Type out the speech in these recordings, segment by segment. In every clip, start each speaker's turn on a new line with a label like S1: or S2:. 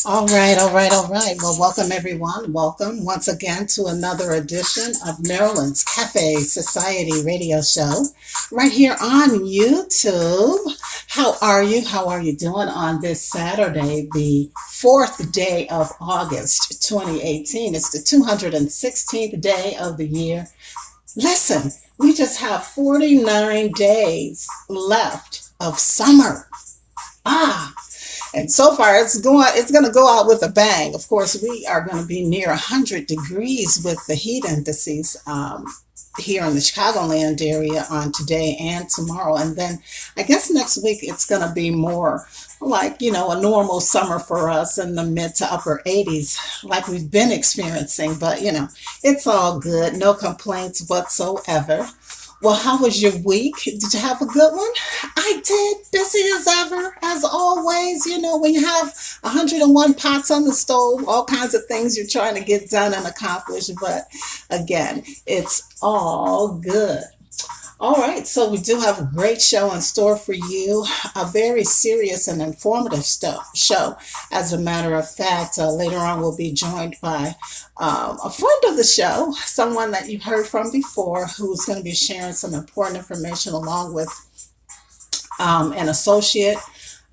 S1: All right, all right, all right. Well, welcome everyone. Welcome once again to another edition of Maryland's Cafe Society radio show right here on YouTube. How are you? How are you doing on this Saturday, the 4th day of August 2018? It's the 216th day of the year. Listen, we just have 49 days left of summer. Ah, and so far, it's going to go out with a bang. Of course, we are going to be near 100 degrees with the heat indices here in the Chicagoland area on today and tomorrow. And then I guess next week it's going to be more like, a normal summer for us in the mid to upper 80s like we've been experiencing. But, it's all good. No complaints whatsoever. Well, how was your week? Did you have a good one? I did. Busy as ever, as always. When you have 101 pots on the stove, all kinds of things you're trying to get done and accomplish. But again, it's all good. All right, so we do have a great show in store for you, a very serious and informative show. As a matter of fact, later on we'll be joined by a friend of the show, someone that you've heard from before, who's going to be sharing some important information along with an associate,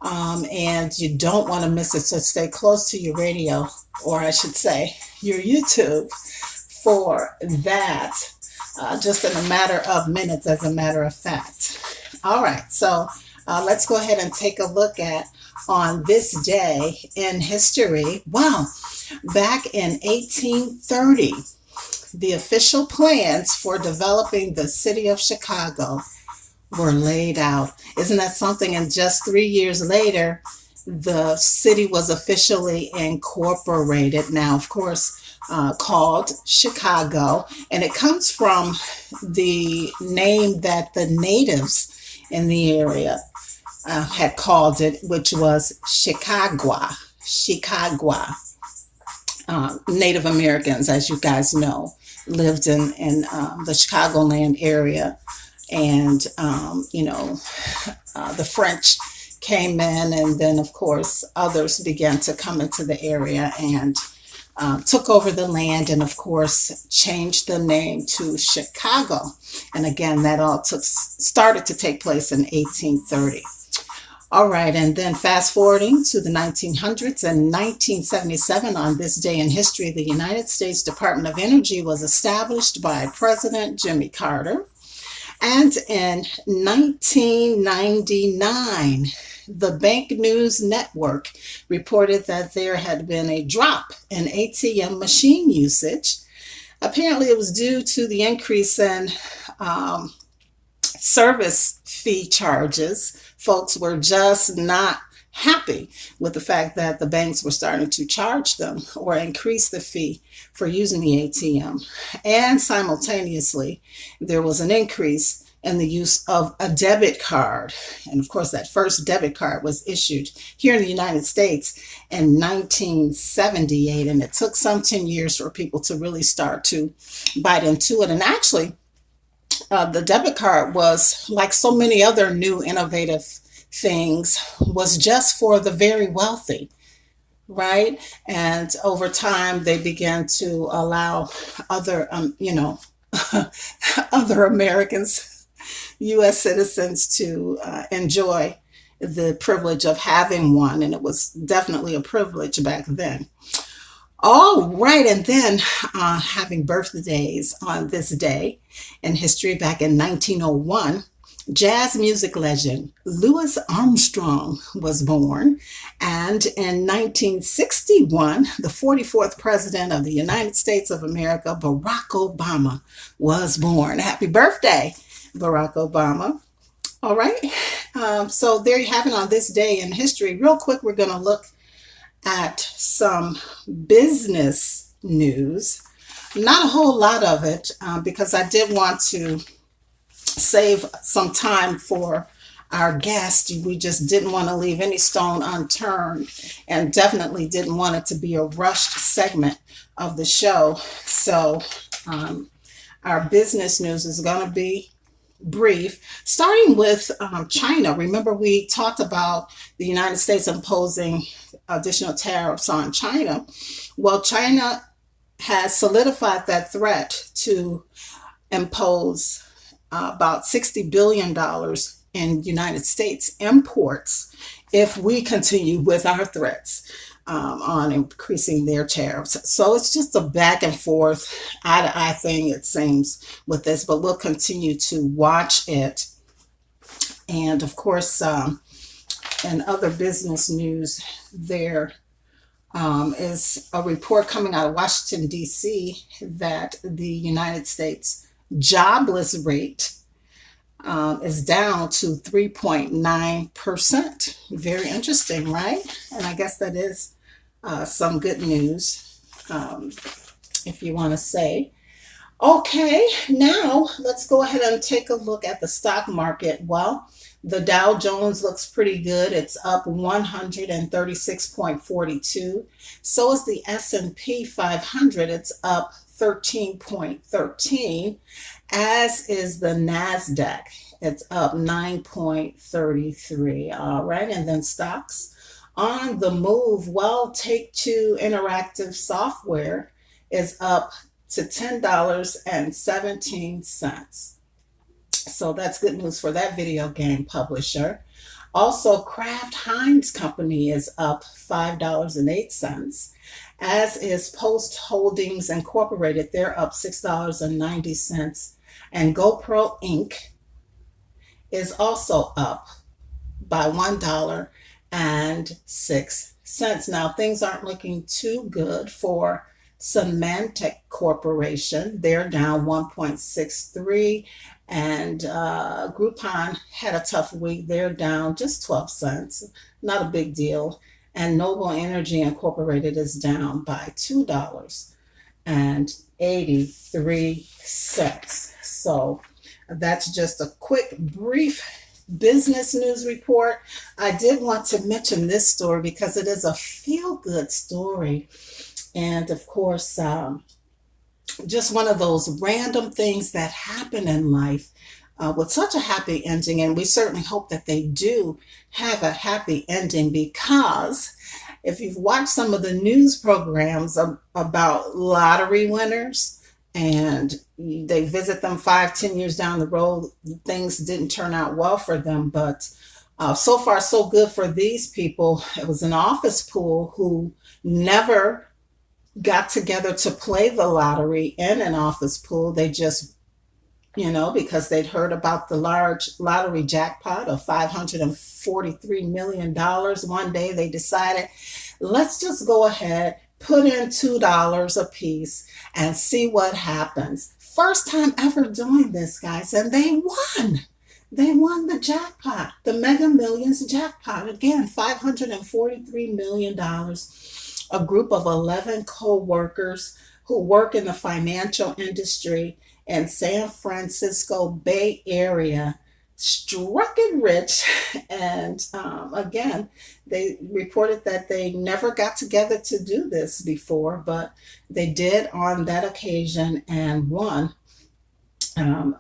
S1: and you don't want to miss it, so stay close to your radio, or I should say your YouTube, for that. Just in a matter of minutes, as a matter of fact. All right, so let's go ahead and take a look at on this day in history. Wow, back in 1830, the official plans for developing the city of Chicago were laid out. Isn't that something? And just 3 years later, the city was officially incorporated. Now, of course, called Chicago, and it comes from the name that the natives in the area had called it, which was Chicagua. Chicagua. Native Americans, as you guys know, lived in the Chicagoland area, and the French came in, and then of course others began to come into the area and took over the land, and of course changed the name to Chicago. And again, that all started to take place in 1830. All right, and then fast forwarding to the 1900s, in 1977, on this day in history, the United States Department of Energy was established by President Jimmy Carter. And in 1999, the Bank News Network reported that there had been a drop in ATM machine usage. Apparently, it was due to the increase in service fee charges. Folks were just not happy with the fact that the banks were starting to charge them or increase the fee for using the ATM. And simultaneously, there was an increase in the use of a debit card. And of course, that first debit card was issued here in the United States in 1978. And it took some 10 years for people to really start to bite into it. And actually, the debit card was, like so many other new innovative things, was just for the very wealthy, right? And over time, they began to allow other, other Americans, U.S. citizens, to enjoy the privilege of having one. And it was definitely a privilege back then. All right, and then having birthdays on this day in history, back in 1901, jazz music legend Louis Armstrong was born. And in 1961, the 44th president of the United States of America, Barack Obama, was born. Happy birthday, Barack Obama. All right, so there you have it on this day in history. Real quick, we're going to look at some business news. Not a whole lot of it because I did want to save some time for our guest. We just didn't want to leave any stone unturned and definitely didn't want it to be a rushed segment of the show. So, our business news is going to be brief, starting with China. Remember, we talked about the United States imposing additional tariffs on China. Well, China has solidified that threat to impose about $60 billion in United States imports if we continue with our threats on increasing their tariffs. So it's just a back and forth, eye to eye thing, it seems, with this, but we'll continue to watch it. And of course, in other business news, there is a report coming out of Washington, D.C., that the United States jobless rate is down to 3.9%. Very interesting, right? And I guess that is some good news, if you want to say. Okay, now let's go ahead and take a look at the stock market. Well, the Dow Jones looks pretty good. It's up 136.42. So is the S&P 500. It's up 13.13, as is the NASDAQ. It's up 9.33. All right, and then stocks on the move. Well, Take-Two Interactive Software is up to $10.17. So that's good news for that video game publisher. Also, Kraft Heinz Company is up $5.08, as is Post Holdings Incorporated. They're up $6.90. And GoPro Inc. is also up by $1.06. Now, things aren't looking too good for Symantec Corporation. They're down 1.63, and Groupon had a tough week. They're down just 12 cents. Not a big deal. And Noble Energy Incorporated is down by $2.83. So that's just a quick, brief business news report. I did want to mention this story because it is a feel-good story. And of course, just one of those random things that happen in life with such a happy ending. And we certainly hope that they do have a happy ending, because if you've watched some of the news programs about lottery winners and they visit them 5, 10 years down the road, things didn't turn out well for them. But so far, so good for these people. It was an office pool who never got together to play the lottery in an office pool. They just, because they'd heard about the large lottery jackpot of $543 million. One day they decided, let's just go ahead, put in $2 a piece and see what happens. First time ever doing this, guys, and they won. They won the jackpot, the Mega Millions jackpot. Again, $543 million. A group of 11 co-workers who work in the financial industry in San Francisco Bay Area struck it rich. And again, they reported that they never got together to do this before, but they did on that occasion and won.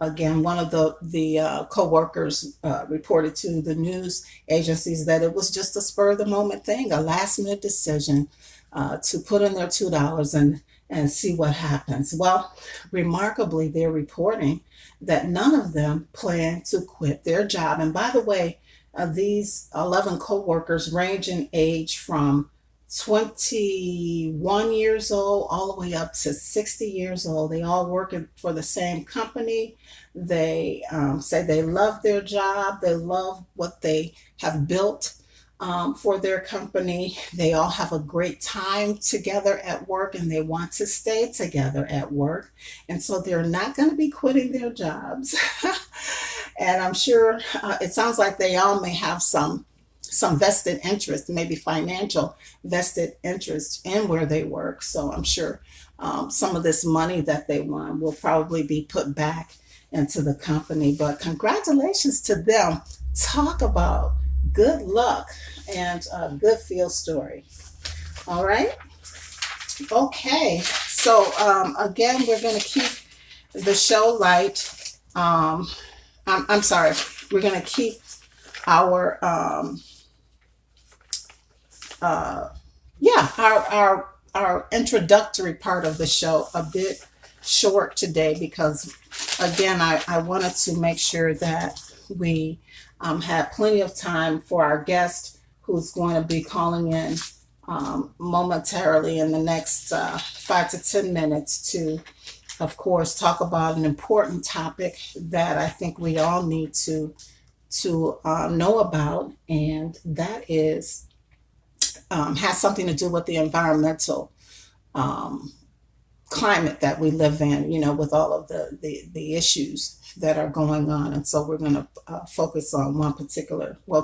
S1: Again, one of the co-workers reported to the news agencies that it was just a spur of the moment thing, a last minute decision to put in their $2 and see what happens. Well, remarkably, they're reporting that none of them plan to quit their job. And by the way, these 11 co-workers range in age from 21 years old all the way up to 60 years old. They all work for the same company. They say they love their job. They love what they have built for their company. They all have a great time together at work, and they want to stay together at work. And so they're not going to be quitting their jobs. And I'm sure it sounds like they all may have some some vested interest, maybe financial vested interest in where they work. So I'm sure some of this money that they won will probably be put back into the company. But congratulations to them. Talk about good luck and a good feel story. All right. Okay. So again, we're going to keep the show light. I'm sorry. We're going to keep our uh, yeah, our introductory part of the show a bit short today because again, I wanted to make sure that we had plenty of time for our guest who's going to be calling in momentarily in the next 5 to 10 minutes to, of course, talk about an important topic that I think we all need to know about, and that is has something to do with the environmental um, climate that we live in, with all of the issues that are going on. And so we're going to focus on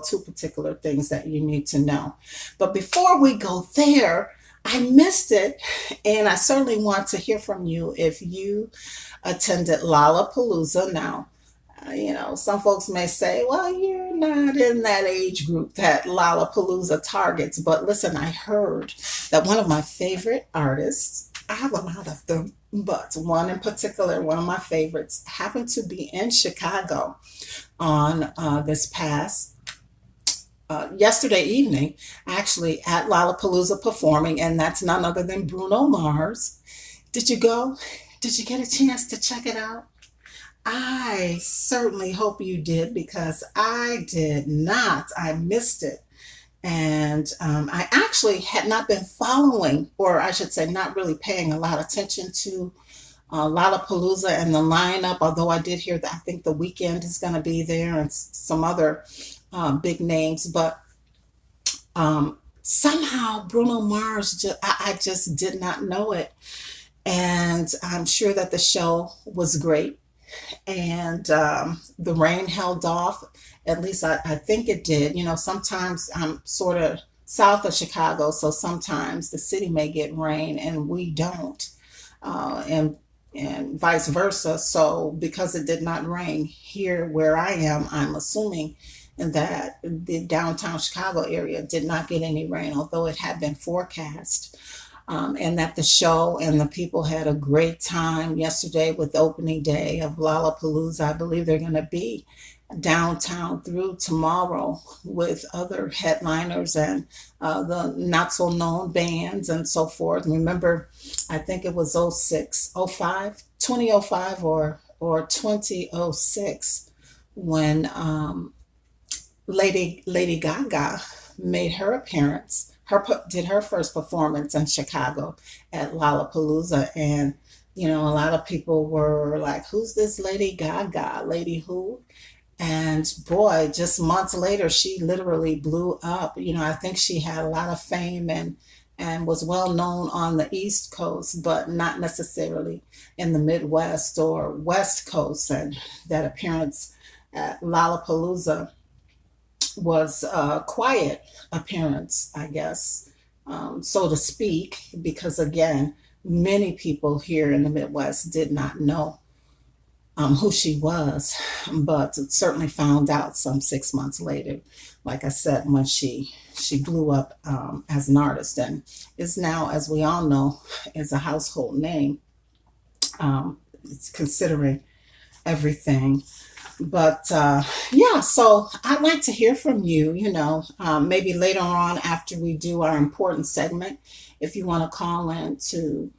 S1: two particular things that you need to know. But before we go there, I missed it, and I certainly want to hear from you if you attended Lollapalooza. Now, some folks may say, well, you're not in that age group that Lollapalooza targets. But listen, I heard that one of my favorite artists, I have a lot of them, but one in particular, one of my favorites, happened to be in Chicago on this past yesterday evening, actually at Lollapalooza performing, and that's none other than Bruno Mars. Did you go? Did you get a chance to check it out? I certainly hope you did because I did not. I missed it. And I actually had not been following, or I should say, not really paying a lot of attention to Lollapalooza and the lineup, although I did hear that I think the weekend is going to be there and some other big names. But somehow Bruno Mars, I just did not know it. And I'm sure that the show was great and the rain held off. At least I think it did. Sometimes I'm sort of south of Chicago, so sometimes the city may get rain and we don't, and vice versa. So because it did not rain here where I am, I'm assuming that the downtown Chicago area did not get any rain, although it had been forecast and that the show and the people had a great time yesterday with opening day of Lollapalooza. I believe they're going to be downtown through tomorrow with other headliners and the not so known bands and so forth. Remember, I think it was 06, 05, 2005 or 2006 when Lady Gaga made her appearance. Did her first performance in Chicago at Lollapalooza, and a lot of people were like, "Who's this Lady Gaga? Lady who?" And boy, just months later, she literally blew up. I think she had a lot of fame and was well known on the East Coast, but not necessarily in the Midwest or West Coast. And that appearance at Lollapalooza was a quiet appearance, I guess, so to speak, because again, many people here in the Midwest did not know who she was, but certainly found out some 6 months later, like I said, when she blew up as an artist and is now, as we all know, is a household name. It's considering everything. But yeah, so I'd like to hear from you, maybe later on after we do our important segment, if you want to call in to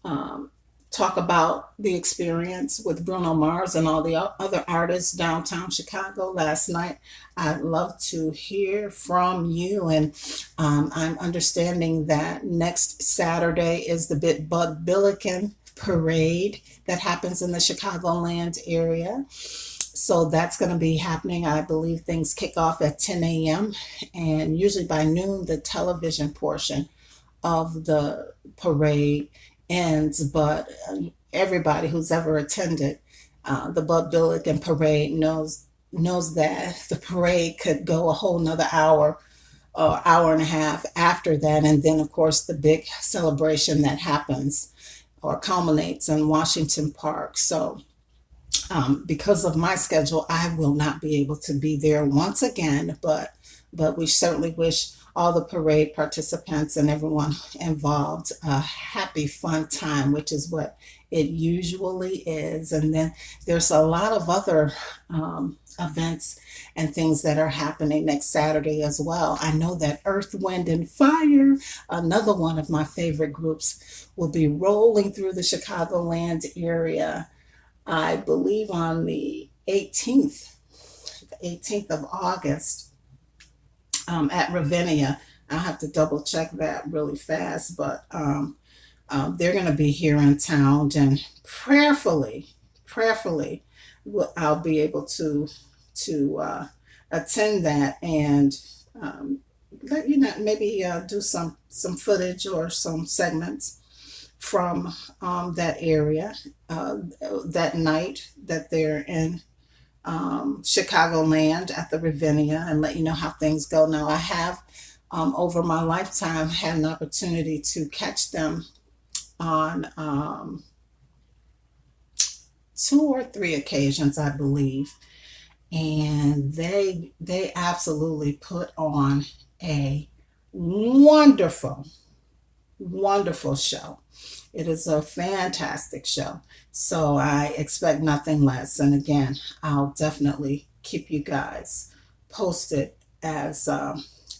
S1: um, talk about the experience with Bruno Mars and all the other artists downtown Chicago last night. I'd love to hear from you. And I'm understanding that next Saturday is the Bud Billiken parade that happens in the Chicagoland area. So that's going to be happening. I believe things kick off at 10 a.m. and usually by noon, the television portion of the parade ends. But everybody who's ever attended the Bud Billiken parade knows that the parade could go a whole nother hour hour and a half after that. And then, of course, the big celebration that happens or culminates in Washington Park. So, because of my schedule, I will not be able to be there once again, but we certainly wish all the parade participants and everyone involved a happy, fun time, which is what it usually is. And then there's a lot of other events and things that are happening next Saturday as well. I know that Earth, Wind, and Fire, another one of my favorite groups, will be rolling through the Chicagoland area, I believe on the 18th of August, at Ravinia. I'll have to double check that really fast, but they're going to be here in town, and prayerfully, I'll be able to attend that and let you know, maybe do some footage or some segments from that area that night that they're in Chicagoland at the Ravinia, and let you know how things go. Now, I have over my lifetime had an opportunity to catch them on two or three occasions, I believe, and they absolutely put on a wonderful, wonderful show. It is a fantastic show. So I expect nothing less. And again, I'll definitely keep you guys posted as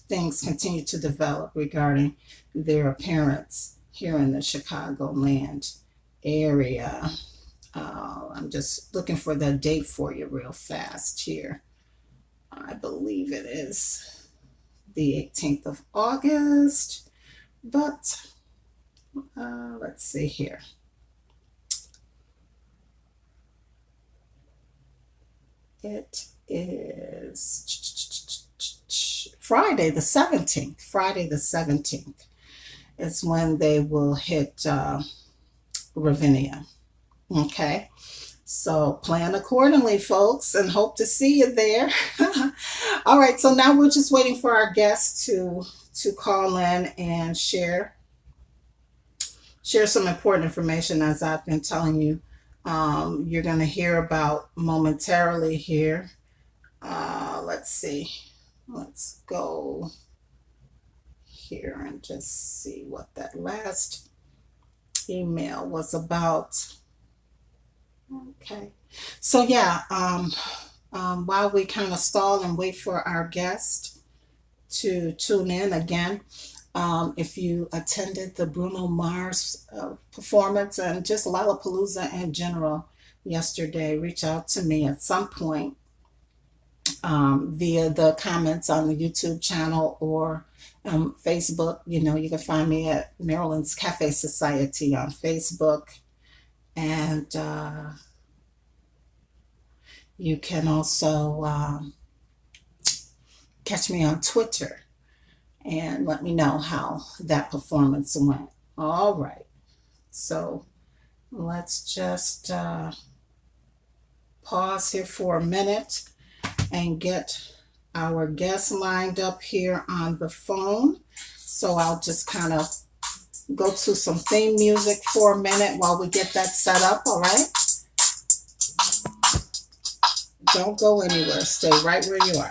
S1: things continue to develop regarding their appearance here in the Chicagoland area. I'm just looking for the date for you real fast here. I believe it is the 18th of August, but let's see here. It is Friday the 17th. Friday the 17th is when they will hit Ravinia. Okay. So plan accordingly, folks, and hope to see you there. All right. So now we're just waiting for our guests to call in and share some important information, as I've been telling you. You're going to hear about momentarily here. Let's see. Let's go here and just see what that last email was about. Okay. So yeah, while we kind of stall and wait for our guest to tune in again, if you attended the Bruno Mars performance and just Lollapalooza in general yesterday, reach out to me at some point via the comments on the YouTube channel or Facebook. You know, you can find me at Marilyn's Cafe Society on Facebook. And you can also catch me on Twitter and let me know how that performance went. All right. So let's just pause here for a minute and get our guest lined up here on the phone. So I'll just kind of go to some theme music for a minute while we get that set up. All right. Don't go anywhere. Stay right where you are.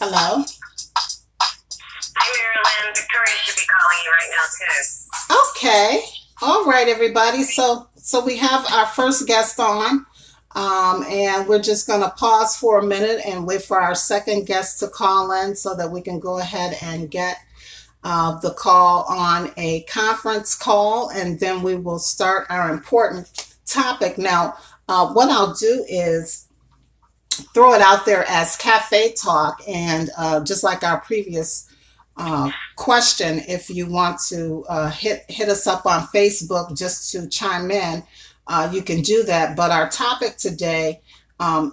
S1: Hello.
S2: Hi, Marilyn. Victoria should be calling you right now, too.
S1: Okay. All right, everybody. So we have our first guest on, and we're just going to pause for a minute and wait for our second guest to call in so that we can go ahead and get the call on a conference call, and then we will start our important topic. Now, what I'll do is throw it out there as cafe talk, and just like our previous question, if you want to hit us up on Facebook just to chime in, you can do that. But our topic today,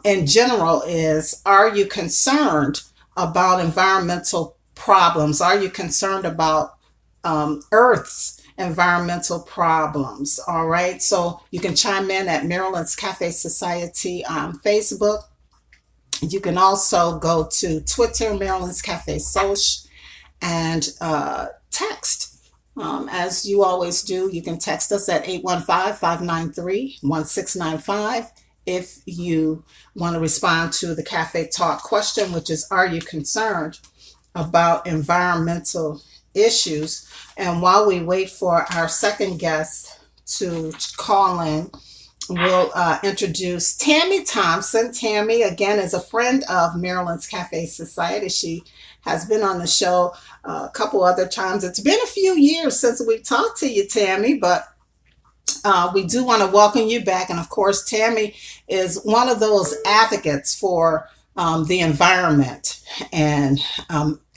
S1: in general, is: Are you concerned about environmental problems? Are you concerned about Earth's environmental problems? All right. So you can chime in at Maryland's Cafe Society on Facebook. You can also go to Twitter, Maryland's Cafe Social, and text. As you always do, you can text us at 815-593-1695 if you want to respond to the Cafe Talk question, which is: Are you concerned about environmental issues? And while we wait for our second guest to call in, we'll introduce Tammy Thompson. Tammy, again, is a friend of Maryland's Cafe Society. She has been on the show a couple other times. It's been a few years since we talked to you, Tammy, but we do want to welcome you back. And of course, Tammy is one of those advocates for the environment and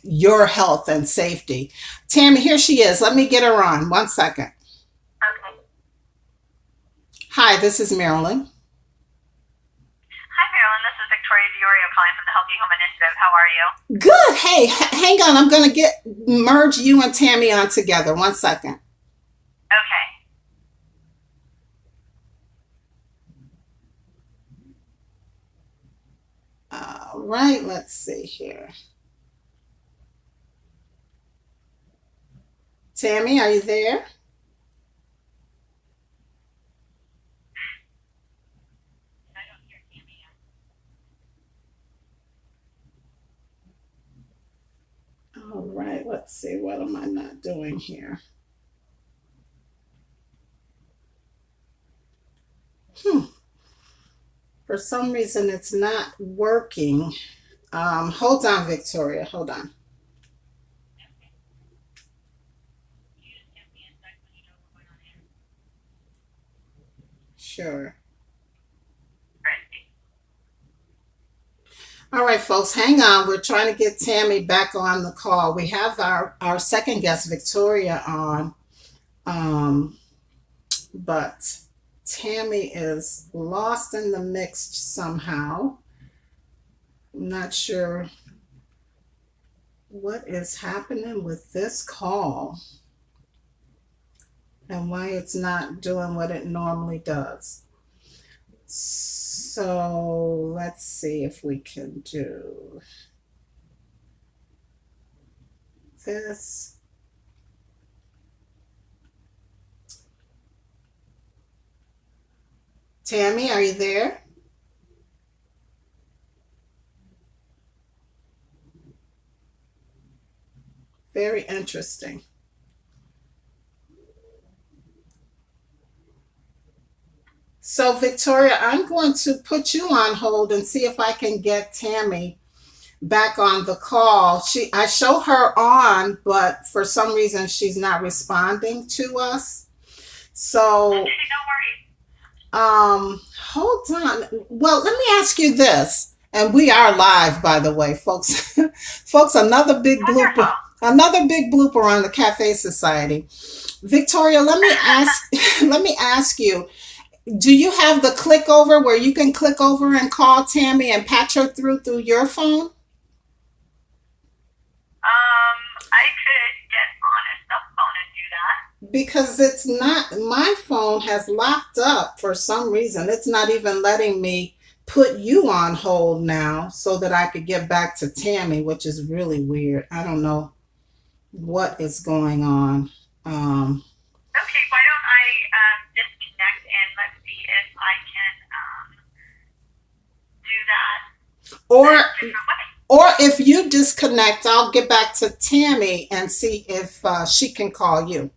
S1: your health and safety. Tammy, here she is. Let me get her on. One second.
S2: Okay.
S1: Hi, this is Marilyn.
S2: Hi, Marilyn. This is Victoria Diorio calling from the Healthy Home Initiative. How are you?
S1: Good. Hey, hang on. I'm going to get merge you and Tammy on together. One second.
S2: Okay.
S1: All right. Let's see here. Tammy, are you there?
S2: I don't hear Tammy yet.
S1: All right. Let's see. What am I not doing here? Hmm. For some reason, it's not working. Hold on, Victoria. Hold on.
S2: Okay. You just send me a text when you know we're going on air.
S1: Sure.
S2: Right.
S1: All right, folks, hang on. We're trying to get Tammy back on the call. We have our second guest, Victoria, on, um, but Tammy is lost in the mix somehow. I'm not sure what is happening with this call and why it's not doing what it normally does. So let's see if we can do this. Tammy, are you there? Very interesting. So, Victoria, I'm going to put you on hold and see if I can get Tammy back on the call. I show her on, but for some reason she's not responding to us. So,
S2: Okay, no worries.
S1: hold on. Well, let me ask you this. And we are live, by the way, folks. Folks,
S2: Wonderful.
S1: another big blooper on the Cafe Society. Victoria, let me ask let me ask you, do you have the click over where you can click over and call Tammy and patch her through your phone?
S2: I could get on a cell phone and do that.
S1: Because it's not, my phone has locked up for some reason. It's not even letting me put you on hold now so that I could get back to Tammy, which is really weird. I don't know what is going on. Um,
S2: Okay, why don't I disconnect and let's see if I can do that a
S1: or
S2: different way.
S1: Or if you disconnect, I'll get back to Tammy and see if she can call you.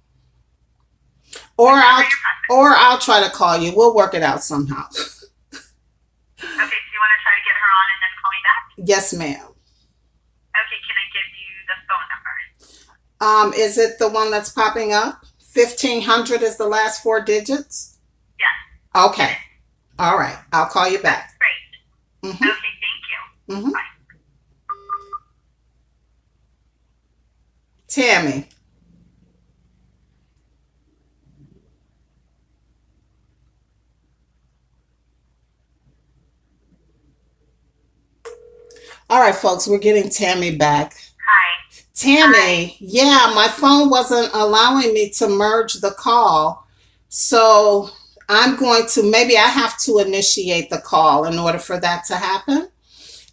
S1: Or
S2: Whichever
S1: I'll
S2: you're preference.
S1: or I'll try to call you. We'll work it out somehow.
S2: Okay, so you want to try to get her on and then call me back?
S1: Yes, ma'am.
S2: Okay, can I give you the phone number?
S1: Is it the one that's popping up? 1500 is the last four digits.
S2: Yes, it
S1: Okay.
S2: is.
S1: All right. I'll call you
S2: That's
S1: back.
S2: great.
S1: Mm-hmm.
S2: Okay, thank you.
S1: Mm-hmm.
S2: Bye.
S1: Tammy. All right, folks, we're getting Tammy back.
S2: Hi. Hi.
S1: Tammy, yeah, my phone wasn't allowing me to merge the call. So I'm going to, maybe I have to initiate the call in order for that to happen.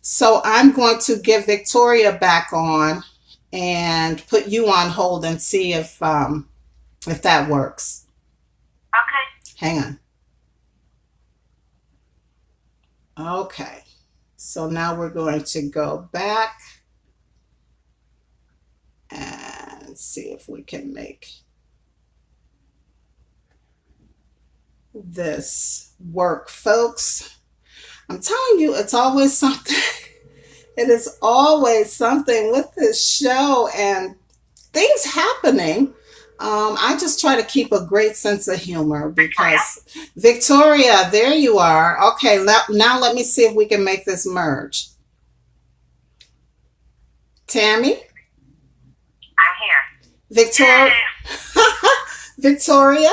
S1: So I'm going to give Victoria back on and put you on hold and see if that works.
S2: Okay.
S1: Hang on. Okay. So now we're going to go back and see if we can make this work, folks. I'm telling you, it's always something. It is always something with this show and things happening. I just try to keep a great sense of humor
S2: Victoria?
S1: because Victoria, there you are. Okay, now let me see if we can make this merge. Tammy,
S2: I'm here.
S1: Victoria,
S2: Yay!
S1: Victoria.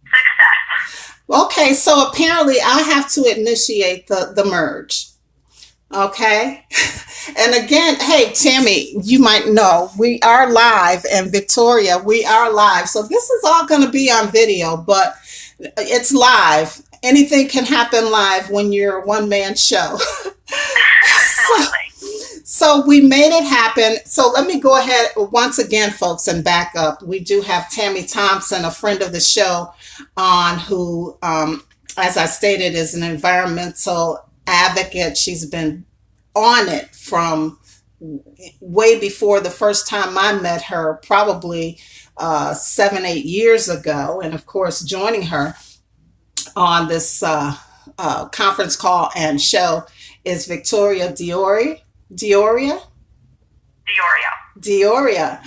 S2: Success.
S1: Okay, so apparently I have to initiate the merge. Okay. And again, hey, Tammy, you might know we are live, and Victoria, we are live. So this is all going to be on video, but it's live. Anything can happen live when you're a one man show. so,
S2: Absolutely.
S1: so we made it happen. So let me go ahead once again, folks, and back up. We do have Tammy Thompson, a friend of the show, on who, as I stated, is an environmental advocate. She's been on it from way before the first time I met her, probably 7, 8 years ago. And of course, joining her on this conference call and show is Victoria Dioria,
S2: Diorio.
S1: Dioria,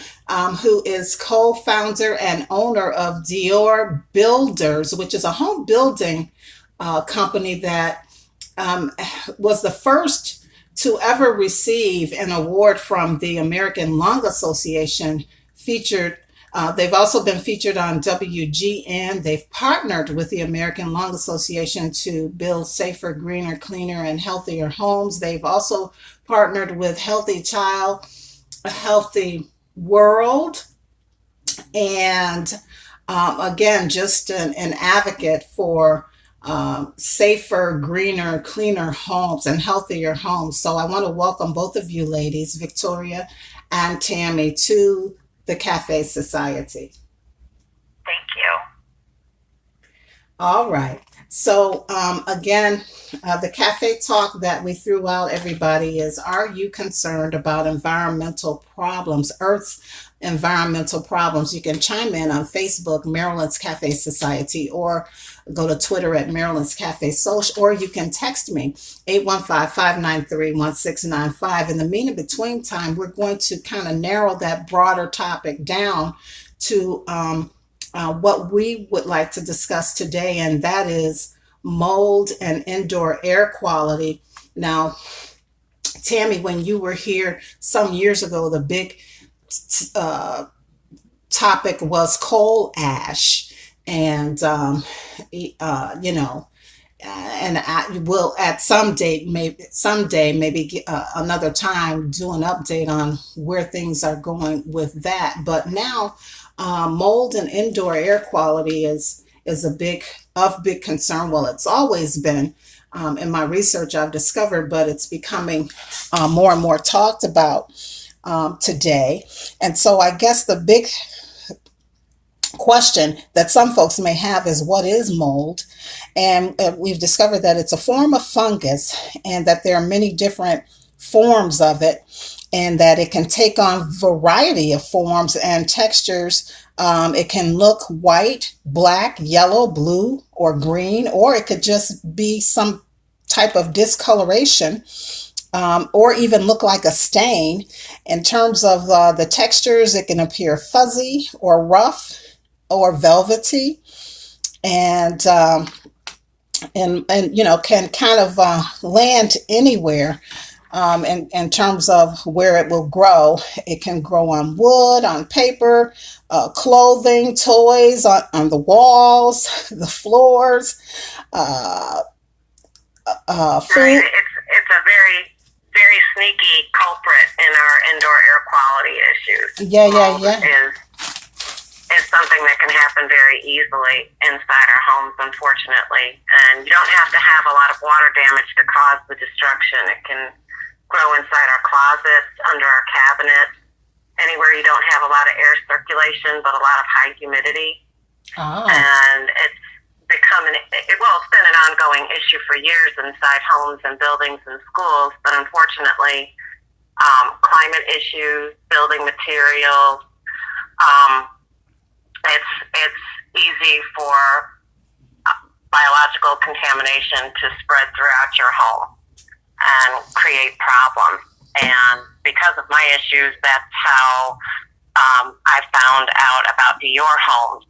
S1: who is co-founder and owner of Dior Builders, which is a home building company that was the first to ever receive an award from the American Lung Association. Featured, they've also been featured on WGN. They've partnered with the American Lung Association to build safer, greener, cleaner, and healthier homes. They've also partnered with Healthy Child, A Healthy World, and again, just an advocate for safer, greener, cleaner homes and healthier homes. So I want to welcome both of you ladies, Victoria and Tammy, to the Cafe Society.
S2: Thank you.
S1: All right. So, again, the cafe talk that we threw out, everybody, is are you concerned about environmental problems, Earth's environmental problems? You can chime in on Facebook, Maryland's Cafe Society, or go to Twitter at Maryland's Cafe Social, or you can text me, 815-593-1695. In the mean in between time, we're going to kind of narrow that broader topic down to what we would like to discuss today, and that is mold and indoor air quality. Now, Tammy, when you were here some years ago, the big uh, topic was coal ash. And, you know, and I will at some date, maybe someday, maybe another time, do an update on where things are going with that. But now, mold and indoor air quality is a big concern. Well, it's always been in my research I've discovered, but it's becoming more and more talked about today. And so I guess the big question that some folks may have is what is mold? And we've discovered that it's a form of fungus and that there are many different forms of it, and that it can take on variety of forms and textures. It can look white, black, yellow, blue, or green, or it could just be some type of discoloration, or even look like a stain. In terms of the textures, it can appear fuzzy or rough or velvety, and can kind of land anywhere. In terms of where it will grow, it can grow on wood, on paper, clothing, toys, on the walls, the floors, uh,
S2: Right.
S1: food.
S2: It's a very sneaky culprit in our indoor air quality issues.
S1: Yeah, yeah,
S2: Mold
S1: yeah.
S2: is something that can happen very easily inside our homes, unfortunately. And you don't have to have a lot of water damage to cause the destruction. It can grow inside our closets, under our cabinets, anywhere you don't have a lot of air circulation but a lot of high humidity.
S1: Ah.
S2: And it's been an ongoing issue for years inside homes and buildings and schools, but unfortunately, climate issues, building materials, um, it's easy for biological contamination to spread throughout your home and create problems. And because of my issues, that's how I found out about your homes.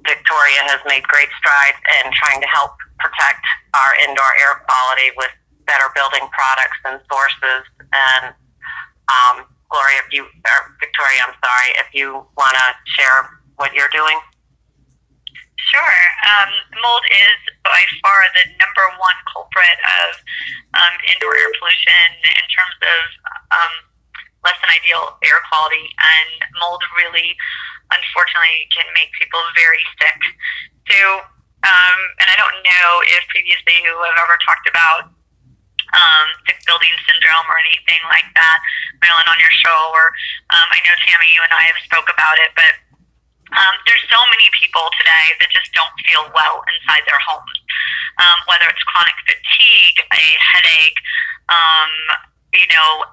S2: Victoria has made great strides in trying to help protect our indoor air quality with better building products and sources. And Victoria, I'm sorry, if you want to share what you're doing.
S3: Sure. Mold is by far the number one culprit of indoor air pollution in terms of less than ideal air quality, and mold really, unfortunately, can make people very sick. So, and I don't know if previously you have ever talked about sick building syndrome or anything like that, Marilyn, on your show, or I know Tammy, you and I have spoke about it, but there's so many people today that just don't feel well inside their homes, whether it's chronic fatigue, a headache,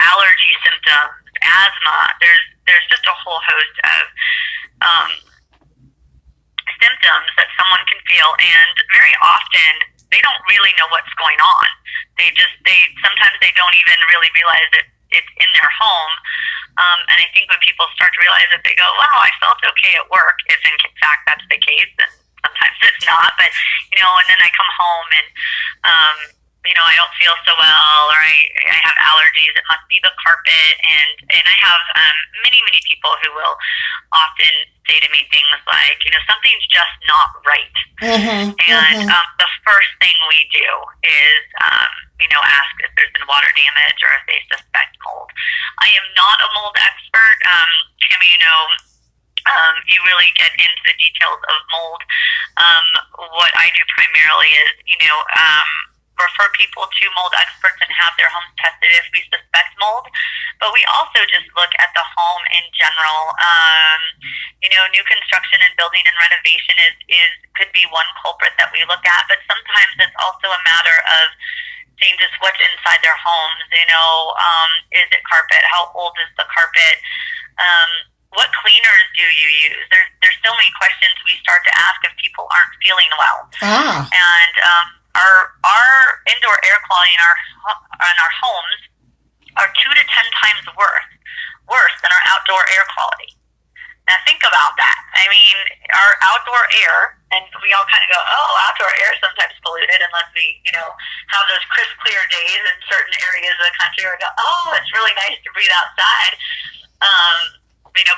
S3: allergy symptoms, asthma. There's just a whole host of symptoms that someone can feel, and very often they don't really know what's going on. Sometimes they don't even really realize that it's in their home. And I think when people start to realize it, they go, wow, I felt okay at work, if in fact that's the case, and sometimes it's not, but, and then I come home and, I don't feel so well, or I have allergies, it must be the carpet, and I have many, many people who will often say to me things like, something's just not right. And the first thing we do is, ask if there's been water damage or if they suspect mold. I am not a mold expert. Tammy, you really get into the details of mold. What I do primarily is, refer people to mold experts and have their homes tested if we suspect mold. But we also just look at the home in general. New construction and building and renovation could be one culprit that we look at, but sometimes it's also a matter of seeing just what's inside their homes. Is it carpet? How old is the carpet? What cleaners do you use? There's so many questions we start to ask if people aren't feeling well. And our indoor air quality in our homes are 2 to 10 times worse than our outdoor air quality. Now think about that. I mean, our outdoor air, and we all kind of go, oh, outdoor air is sometimes polluted unless we, have those crisp, clear days in certain areas of the country where we go, oh, it's really nice to breathe outside.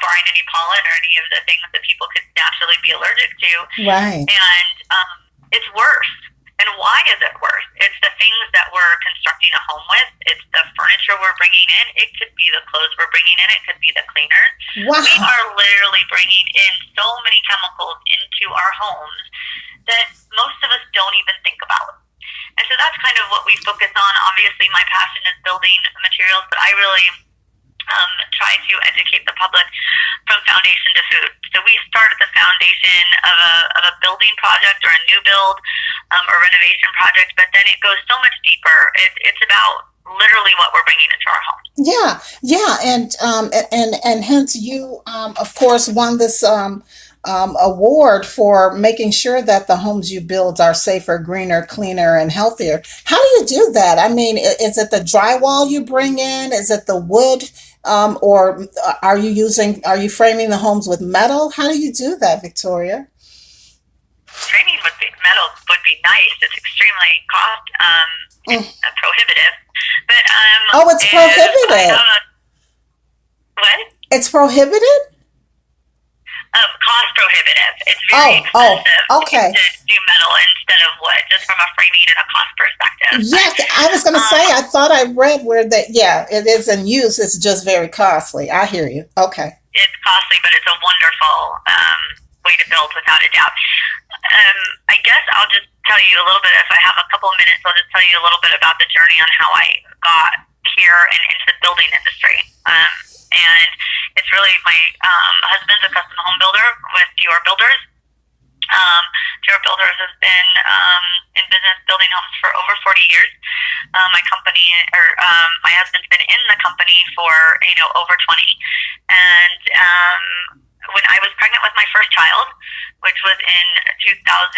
S3: Barring any pollen or any of the things that people could naturally be allergic to.
S1: Right.
S3: And it's worse. And why is it worse? It's the things that we're constructing a home with. It's the furniture we're bringing in. It could be the clothes we're bringing in. It could be the cleaners.
S1: Wow.
S3: We are literally bringing in so many chemicals into our homes that most of us don't even think about. And so that's kind of what we focus on. Obviously, my passion is building materials, but I really try to educate the public from foundation to food. So we start at the foundation of a building project or a new build or renovation project, but then it goes so much deeper. It's about literally what we're bringing into our home.
S1: Yeah, yeah, and hence you, of course, won this award for making sure that the homes you build are safer, greener, cleaner, and healthier. How do you do that? I mean, is it the drywall you bring in? Is it the wood, or are you framing the homes with metal? How do you do that, Victoria?
S3: Framing with metal would be nice. It's extremely cost
S1: Mm.
S3: prohibitive, but
S1: Oh, it's
S3: I
S1: prohibited.
S3: have a what?
S1: It's prohibited.
S3: Cost prohibitive. It's very
S1: Oh, oh,
S3: expensive
S1: okay.
S3: to do metal instead of wood, just from a framing and a cost perspective. But
S1: Yes, I was going to say, I thought I read where that, yeah, it is in use. It's just very costly. I hear you. Okay.
S3: it's costly, but it's a wonderful way to build, without a doubt. I guess I'll just tell you a little bit. If I have a couple of minutes, I'll just tell you a little bit about the journey on how I got here and into the building industry. And it's really my husband's a custom home builder with Dior Builders. Dior Builders has been in business building homes for over 40 years. My company, or my husband's been in the company for over 20. And when I was pregnant with my first child, which was in 2004,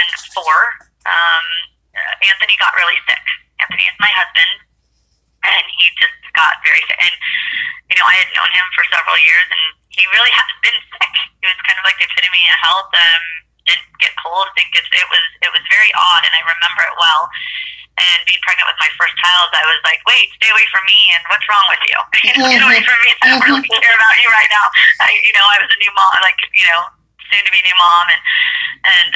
S3: Anthony got really sick. Anthony is my husband, and he just got very sick. And I had known him for several years, and he really hadn't been sick. He was kind of like the epitome of health. Didn't get cold, didn't get sick. It was very odd, and I remember it well. And being pregnant with my first child, I was like, wait, stay away from me, and what's wrong with you? Get away from me. I don't really care about you right now. I was a new mom, soon to be new mom, and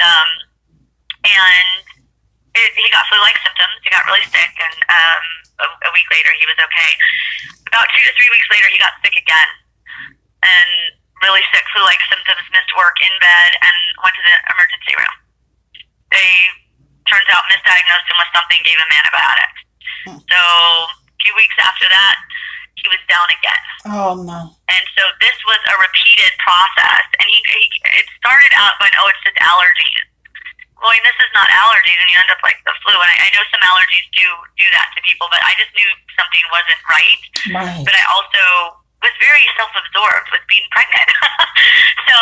S3: he got flu-like symptoms. He got really sick, and a week later he was okay. About 2 to 3 weeks later, he got sick again, and really sick, flu-like symptoms, missed work, in bed, and went to the emergency room. They, turns out, misdiagnosed him with something, gave him antibiotics. So a few weeks after that, he was down again.
S1: Oh, no.
S3: And so this was a repeated process. And it started out going, it's just allergies. Well, this is not allergies, and you end up like the flu. And I know some allergies do that to people, but I just knew something wasn't right.
S1: Right.
S3: But I also was very self-absorbed with being pregnant. So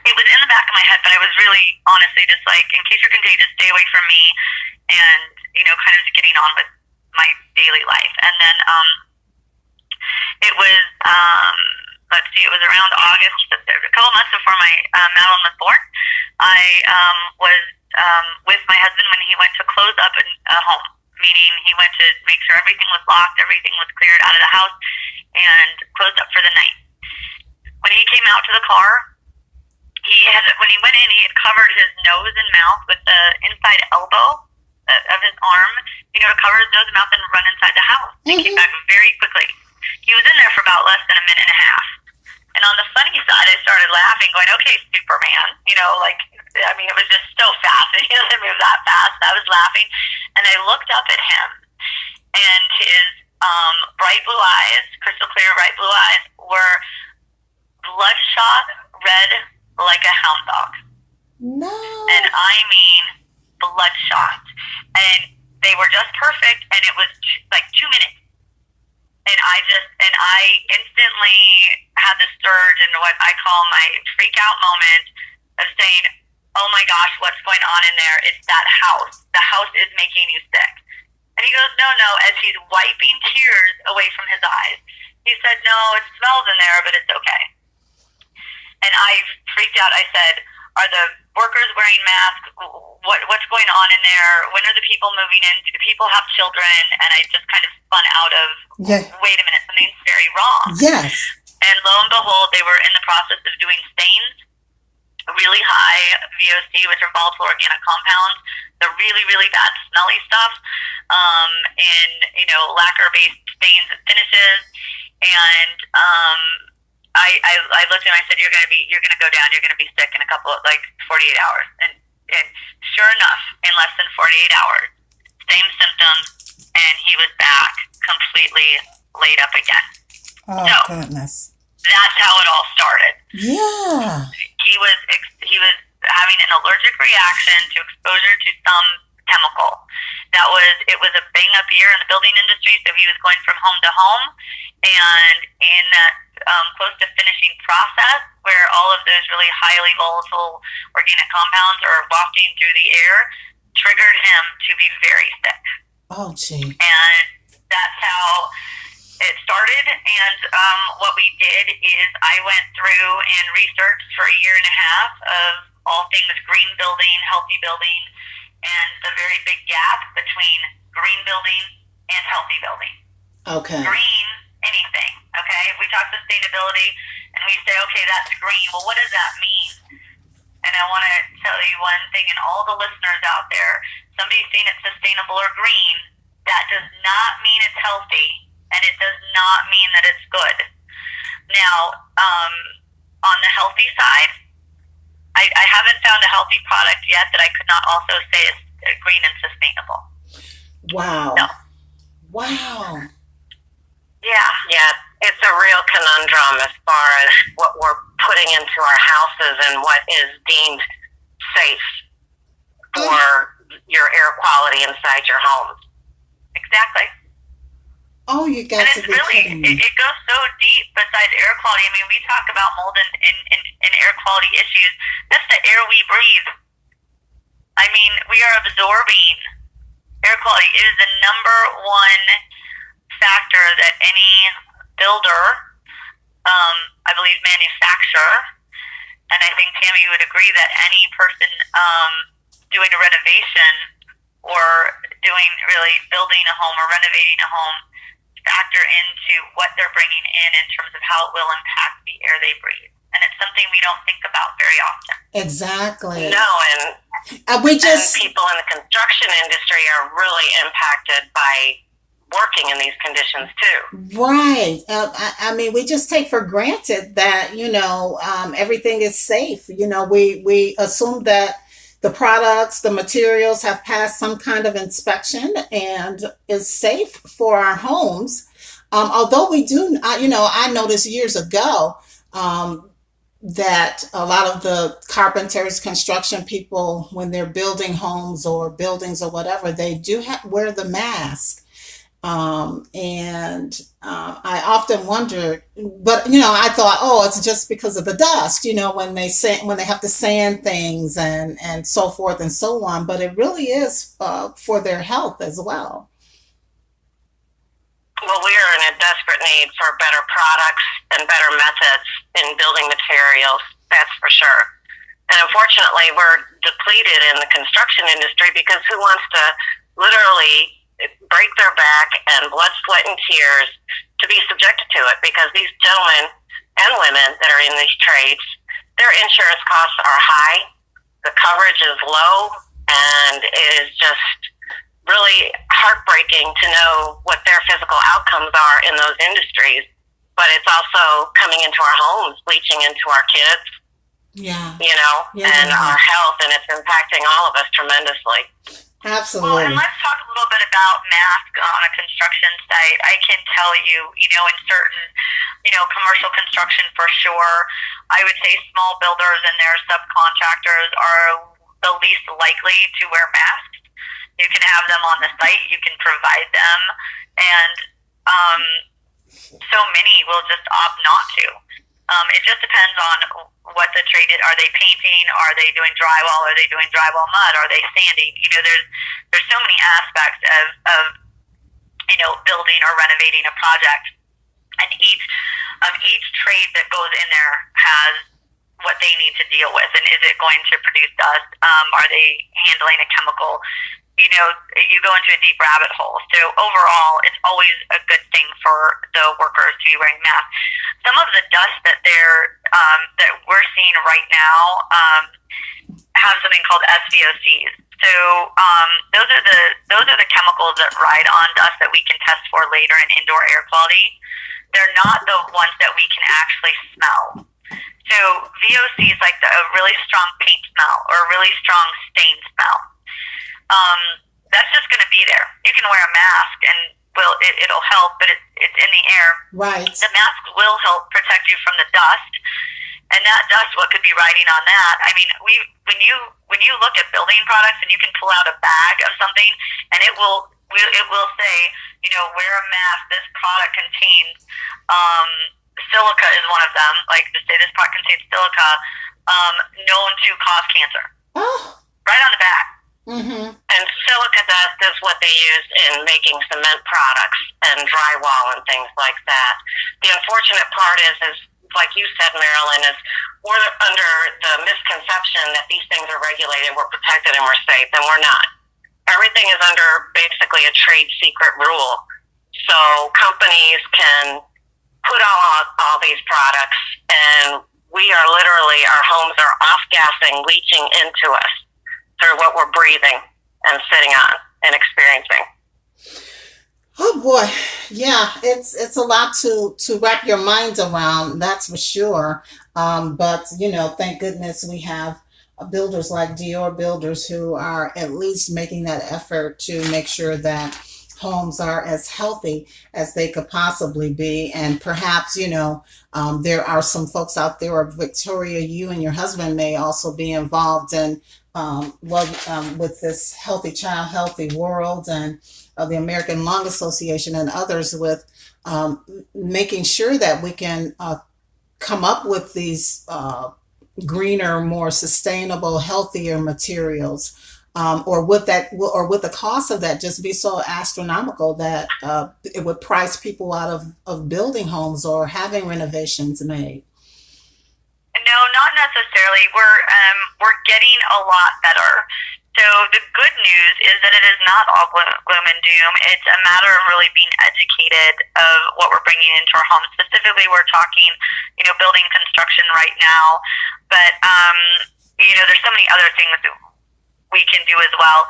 S3: it was in the back of my head, but I was really honestly just like, in case you're contagious, stay away from me, and kind of just getting on with my daily life. And then it was it was around August, a couple months before my Marilyn was born. I was with my husband when he went to close up a home, meaning he went to make sure everything was locked, everything was cleared out of the house, and closed up for the night. When he came out to the car, when he went in, he had covered his nose and mouth with the inside elbow of his arm, to cover his nose and mouth and run inside the house. He came back very quickly. He was in there for about less than a minute and a half. And on the funny side, I started laughing, going, okay, Superman, it was just so fast. He doesn't move that fast. I was laughing. And I looked up at him, and his bright blue eyes, crystal clear bright blue eyes, were bloodshot red like a hound dog.
S1: No.
S3: And I mean bloodshot. And they were just perfect, and it was like 2 minutes. And I instantly had this surge into what I call my freak out moment of saying, oh my gosh, what's going on in there? It's that house. The house is making you sick. And he goes, no, as he's wiping tears away from his eyes. He said, no, it smells in there, but it's okay. And I freaked out. I said, are the workers wearing masks? What's going on in there? When are the people moving in? Do the people have children? And I just kind of spun out of, wait a minute, something's very wrong.
S1: Yes. And
S3: lo and behold, they were in the process of doing stains, really high VOC, which are volatile organic compounds, the really, really bad smelly stuff, in lacquer-based stains and finishes. And I looked at him. I said, "You're gonna go down. You're gonna be sick in a couple of 48 hours." And sure enough, in less than 48 hours, same symptoms, and he was back completely laid up again.
S1: Oh,
S3: so,
S1: goodness.
S3: That's how it all started.
S1: Yeah.
S3: He was having an allergic reaction to exposure to some chemical. It was a bang up year in the building industry, so he was going from home to home, and in that close to finishing process, where all of those really highly volatile organic compounds are wafting through the air, triggered him to be very sick.
S1: Oh, gee.
S3: And that's how it started. And what we did is I went through and researched for a year and a half of all things green building, healthy building, and the very big gap between green building and healthy building.
S1: Okay.
S3: Green, anything, okay? If we talk sustainability and we say, okay, that's green, well, what does that mean? And I want to tell you one thing, and all the listeners out there, somebody's saying it's sustainable or green, that does not mean it's healthy, and it does not mean that it's good. Now, on the healthy side, I haven't found a healthy product yet that I could not also say is green and sustainable.
S1: Wow.
S3: No.
S1: Wow.
S2: Yeah, it's a real conundrum as far as what we're putting into our houses and what is deemed safe for your air quality inside your home.
S3: Exactly.
S1: Oh, you got
S3: and
S1: to
S3: it's
S1: be
S3: really,
S1: kidding me.
S3: it goes so deep besides air quality. I mean, we talk about mold and air quality issues. That's the air we breathe. I mean, we are absorbing air quality. It is the number one factor that any builder, I believe manufacturer, and I think Tammy would agree that any person doing a renovation or doing really building a home or renovating a home factor into what they're bringing in terms of how it will impact the air they breathe. And it's something we don't think about very often.
S1: Exactly.
S2: No, and people in the construction industry are really impacted by working in these conditions too.
S1: Right. I mean, we just take for granted that, everything is safe. We assume that the products, the materials have passed some kind of inspection and is safe for our homes. Although we do, I noticed years ago that a lot of the carpenters, construction people, when they're building homes or buildings or whatever, they do wear the mask. I often wonder, but I thought, oh, it's just because of the dust, when they have to sand things and so forth and so on. But it really is for their health as well.
S2: Well, we are in a desperate need for better products and better methods in building materials. That's for sure. And unfortunately, we're depleted in the construction industry because who wants to literally break their back and blood, sweat, and tears to be subjected to it? Because these gentlemen and women that are in these trades, their insurance costs are high, the coverage is low, and it is just really heartbreaking to know what their physical outcomes are in those industries. But it's also coming into our homes, leaching into our kids, and our health, and it's impacting all of us tremendously.
S1: Absolutely.
S3: Well, and let's talk a little bit about masks on a construction site. I can tell you, in certain, commercial construction for sure, I would say small builders and their subcontractors are the least likely to wear masks. You can have them on the site, you can provide them, and so many will just opt not to. It just depends on what the trade is. Are they painting? Are they doing drywall? Are they doing drywall mud? Are they sanding? There's so many aspects of building or renovating a project, and each trade that goes in there has what they need to deal with. And is it going to produce dust? Are they handling a chemical? You go into a deep rabbit hole. So overall, it's always a good thing for the workers to be wearing masks. Some of the dust that that we're seeing right now have something called SVOCs. So those are the chemicals that ride on dust that we can test for later in indoor air quality. They're not the ones that we can actually smell. So VOC is like a really strong paint smell or a really strong stain smell. That's just going to be there. You can wear a mask and it'll help, but it's in the air.
S1: Right.
S3: The mask will help protect you from the dust, and that dust, what could be riding on that? I mean, when you look at building products and you can pull out a bag of something and it will say, wear a mask. This product contains silica is one of them. Like to say this product contains silica known to cause cancer.
S1: Oh.
S3: Right on the back.
S1: Mm-hmm.
S2: And silica dust is what they use in making cement products and drywall and things like that. The unfortunate part is like you said, Marilyn, is we're under the misconception that these things are regulated, we're protected, and we're safe, and we're not. Everything is under basically a trade secret rule. So companies can put all these products, and we are literally, our homes are off-gassing, leaching into us through what we're breathing and sitting on and experiencing.
S1: Oh boy, yeah, it's a lot to wrap your mind around. That's for sure. But thank goodness we have builders like Dior Builders who are at least making that effort to make sure that homes are as healthy as they could possibly be. And perhaps there are some folks out there, or Victoria, you and your husband may also be involved in with this Healthy Child, Healthy World, and the American Lung Association and others with making sure that we can come up with these greener, more sustainable, healthier materials, or would the cost of that just be so astronomical that it would price people out of building homes or having renovations made?
S3: No, not necessarily. We're getting a lot better. So the good news is that it is not all gloom and doom. It's a matter of really being educated of what we're bringing into our homes. Specifically, we're talking, building construction right now. But, there's so many other things that we can do as well.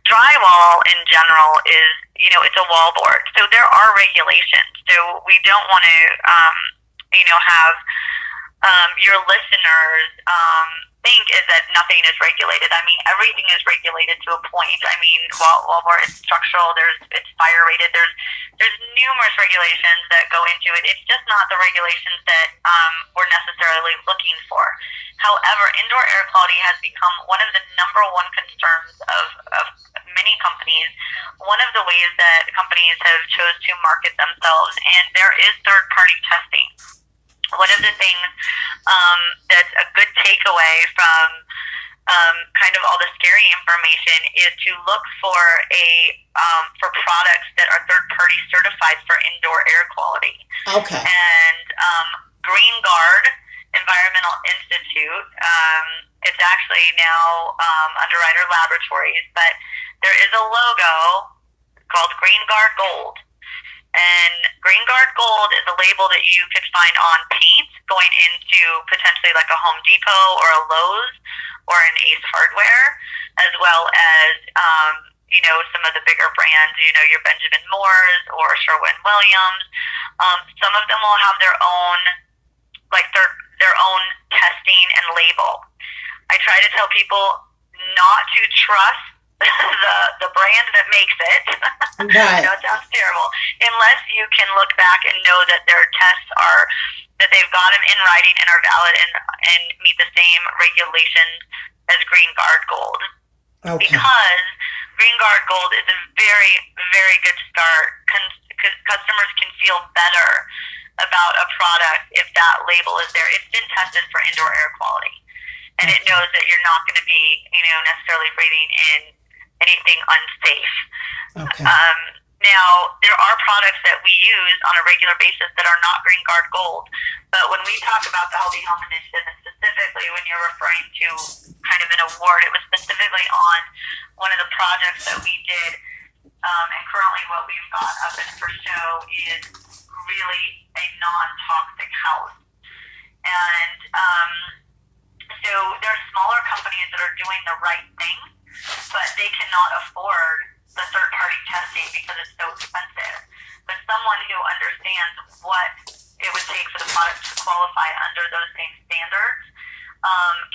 S3: Drywall in general is, it's a wall board. So there are regulations. So we don't want to, have your listeners think is that nothing is regulated. I mean, everything is regulated to a point. I mean, while it's structural, it's fire rated. There's numerous regulations that go into it. It's just not the regulations that we're necessarily looking for. However, indoor air quality has become one of the number one concerns of many companies. One of the ways that companies have chose to market themselves, and there is third-party testing. One of the things that's a good takeaway from kind of all the scary information is to look for for products that are third party certified for indoor air quality.
S1: Okay.
S3: And Green Guard Environmental Institute, it's actually now Underwriter Laboratories, but there is a logo called Green Guard Gold. And Green Guard Gold is a label that you could find on paint going into potentially like a Home Depot or a Lowe's or an Ace Hardware, as well as, some of the bigger brands, your Benjamin Moores or Sherwin-Williams. Some of them will have their own, their own testing and label. I try to tell people not to trust the brand that makes it.
S1: Right.
S3: I know it sounds terrible. Unless you can look back and know that their tests that they've got them in writing and are valid and meet the same regulations as Green Guard Gold.
S1: Okay.
S3: Because Green Guard Gold is a very, very good start. Customers can feel better about a product if that label is there. It's been tested for indoor air quality. And it knows that you're not going to be, necessarily breathing in anything unsafe.
S1: Okay.
S3: Now, there are products that we use on a regular basis that are not Green Guard Gold. But when we talk about the Healthy Home Initiative, and specifically when you're referring to kind of an award, it was specifically on one of the projects that we did. And currently what we've got up and for show is really a non-toxic house. And so there are smaller companies that are doing the right thing, but they cannot afford the third-party testing because it's so expensive. But someone who understands what it would take for the product to qualify under those same standards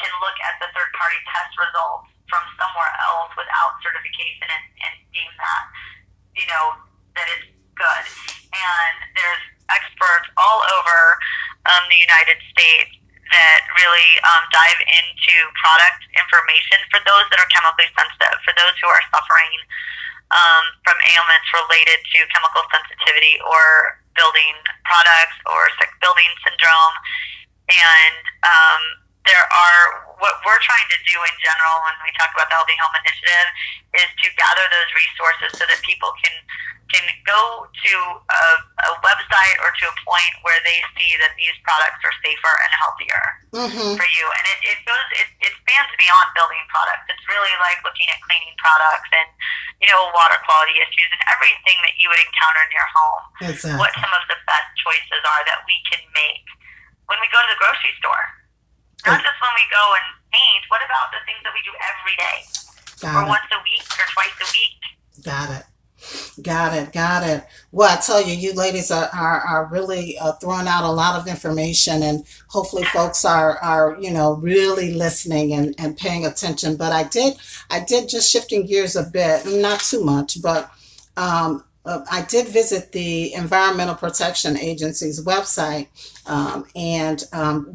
S3: can look at the third-party test results from somewhere else without certification and deem that, that it's good. And there's experts all over the United States that really dive into product information for those that are chemically sensitive, for those who are suffering from ailments related to chemical sensitivity or building products or sick building syndrome. And there are, what we're trying to do in general when we talk about the Healthy Home Initiative is to gather those resources so that people can go to a website or to a point where they see that these products are safer and healthier for you. And it spans beyond building products. It's really like looking at cleaning products and, water quality issues and everything that you would encounter in your home.
S1: Exactly.
S3: What some of the best choices are that we can make when we go to the grocery store. Not just when we go and paint. What about the things that we do every day? Once a week or twice a week?
S1: Got it. Well, I tell you, you ladies are really throwing out a lot of information, and hopefully folks are really listening and paying attention. But I did just shifting gears a bit, not too much, but I did visit the Environmental Protection Agency's website, and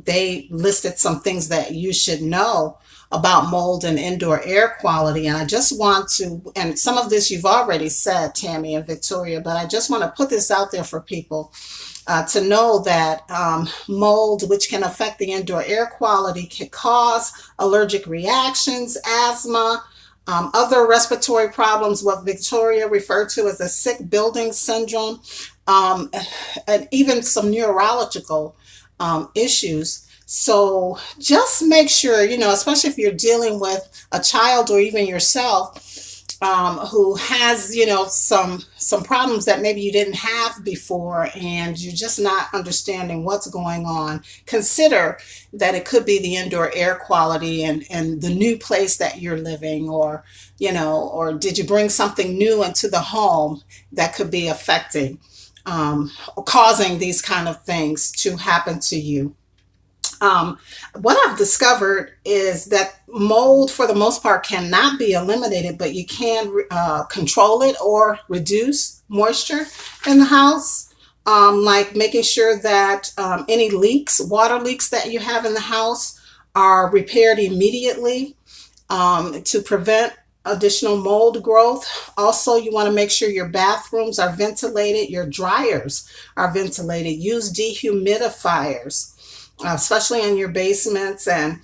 S1: they listed some things that you should know about mold and indoor air quality. And I just want to, and some of this you've already said, Tammy and Victoria, but I just want to put this out there for people to know that mold, which can affect the indoor air quality, can cause allergic reactions, asthma, other respiratory problems, what Victoria referred to as a sick building syndrome, and even some neurological issues. So just make sure, especially if you're dealing with a child or even yourself who has, some problems that maybe you didn't have before and you're just not understanding what's going on, consider that it could be the indoor air quality and the new place that you're living, or did you bring something new into the home that could be affecting or causing these kind of things to happen to you. What I've discovered is that mold, for the most part, cannot be eliminated, but you can control it or reduce moisture in the house, like making sure that any leaks, water leaks that you have in the house are repaired immediately to prevent additional mold growth. Also, you want to make sure your bathrooms are ventilated, your dryers are ventilated. Use dehumidifiers, especially in your basements, and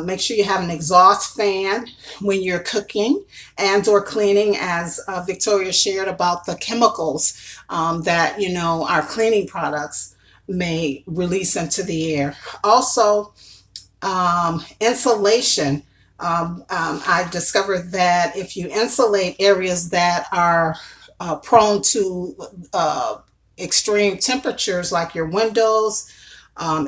S1: make sure you have an exhaust fan when you're cooking and or cleaning, as Victoria shared about the chemicals that our cleaning products may release into the air. Also, insulation. I've discovered that if you insulate areas that are prone to extreme temperatures, like your windows,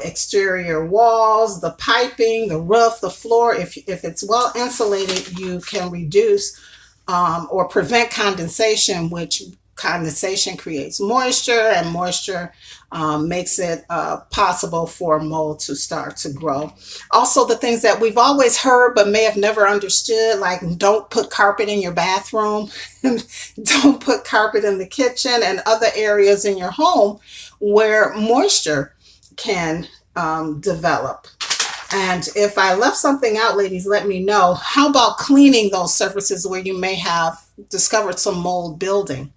S1: exterior walls, the piping, the roof, the floor, if it's well insulated, you can reduce or prevent condensation, which condensation creates moisture, and moisture makes it possible for mold to start to grow. Also, the things that we've always heard but may have never understood, like don't put carpet in your bathroom, don't put carpet in the kitchen and other areas in your home where moisture can develop. And if I left something out, ladies, let me know. How about cleaning those surfaces where you may have discovered some mold building?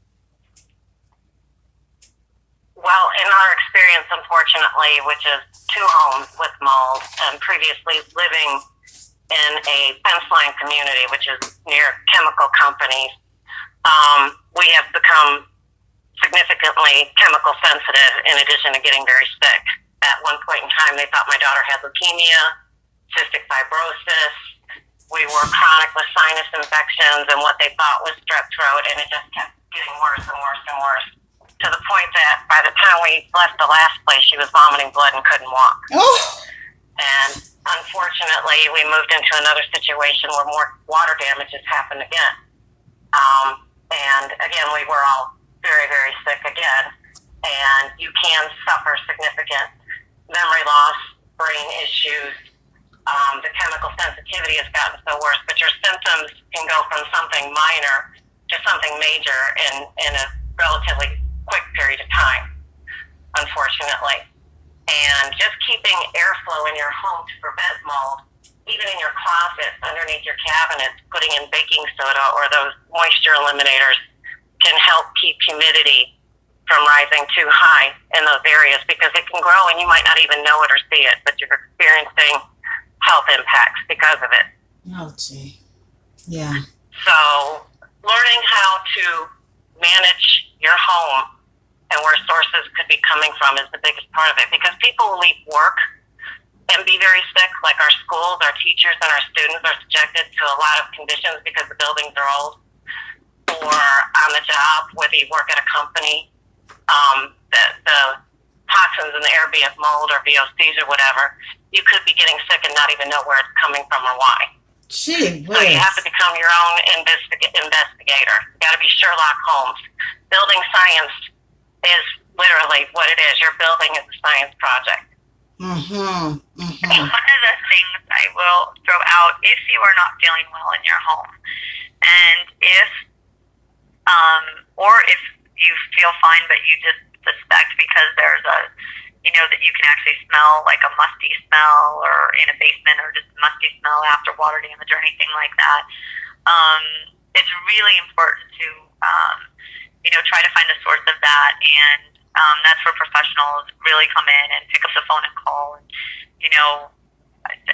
S2: Well, in our experience, unfortunately, which is 2 homes with mold, and previously living in a fence line community, which is near chemical companies, we have become significantly chemical sensitive in addition to getting very sick. At one point in time, they thought my daughter had leukemia, cystic fibrosis. We were chronic with sinus infections and what they thought was strep throat, and it just kept getting worse and worse and worse, to the point that by the time we left the last place, she was vomiting blood and couldn't walk.
S1: Oh.
S2: And unfortunately, we moved into another situation where more water damages happened again. And again, we were all very, very sick again. And you can suffer significant memory loss, brain issues. The chemical sensitivity has gotten so worse, but your symptoms can go from something minor to something major in a relatively quick period of time, unfortunately. And just keeping airflow in your home to prevent mold, even in your closets, underneath your cabinets, putting in baking soda or those moisture eliminators can help keep humidity from rising too high in those areas, because it can grow and you might not even know it or see it, but you're experiencing health impacts because of it.
S1: Oh, gee. Yeah.
S2: So learning how to manage your home and where sources could be coming from is the biggest part of it, because people will leave work and be very sick, like our schools, our teachers, and our students are subjected to a lot of conditions because the buildings are old, or on the job, whether you work at a company, the toxins in the air, be it mold or VOCs or whatever, you could be getting sick and not even know where it's coming from or why.
S1: Gee whiz.
S2: So you have to become your own investigator. You got to be Sherlock Holmes. Building science is literally what it is. Your building is a science project.
S3: One of the things I will throw out, if you are not feeling well in your home, and if or if you feel fine but you just suspect because there's that you can actually smell like a musty smell, or in a basement, or just musty smell after water damage or anything like that, it's really important to try to find the source of that. And that's where professionals really come in and pick up the phone and call. And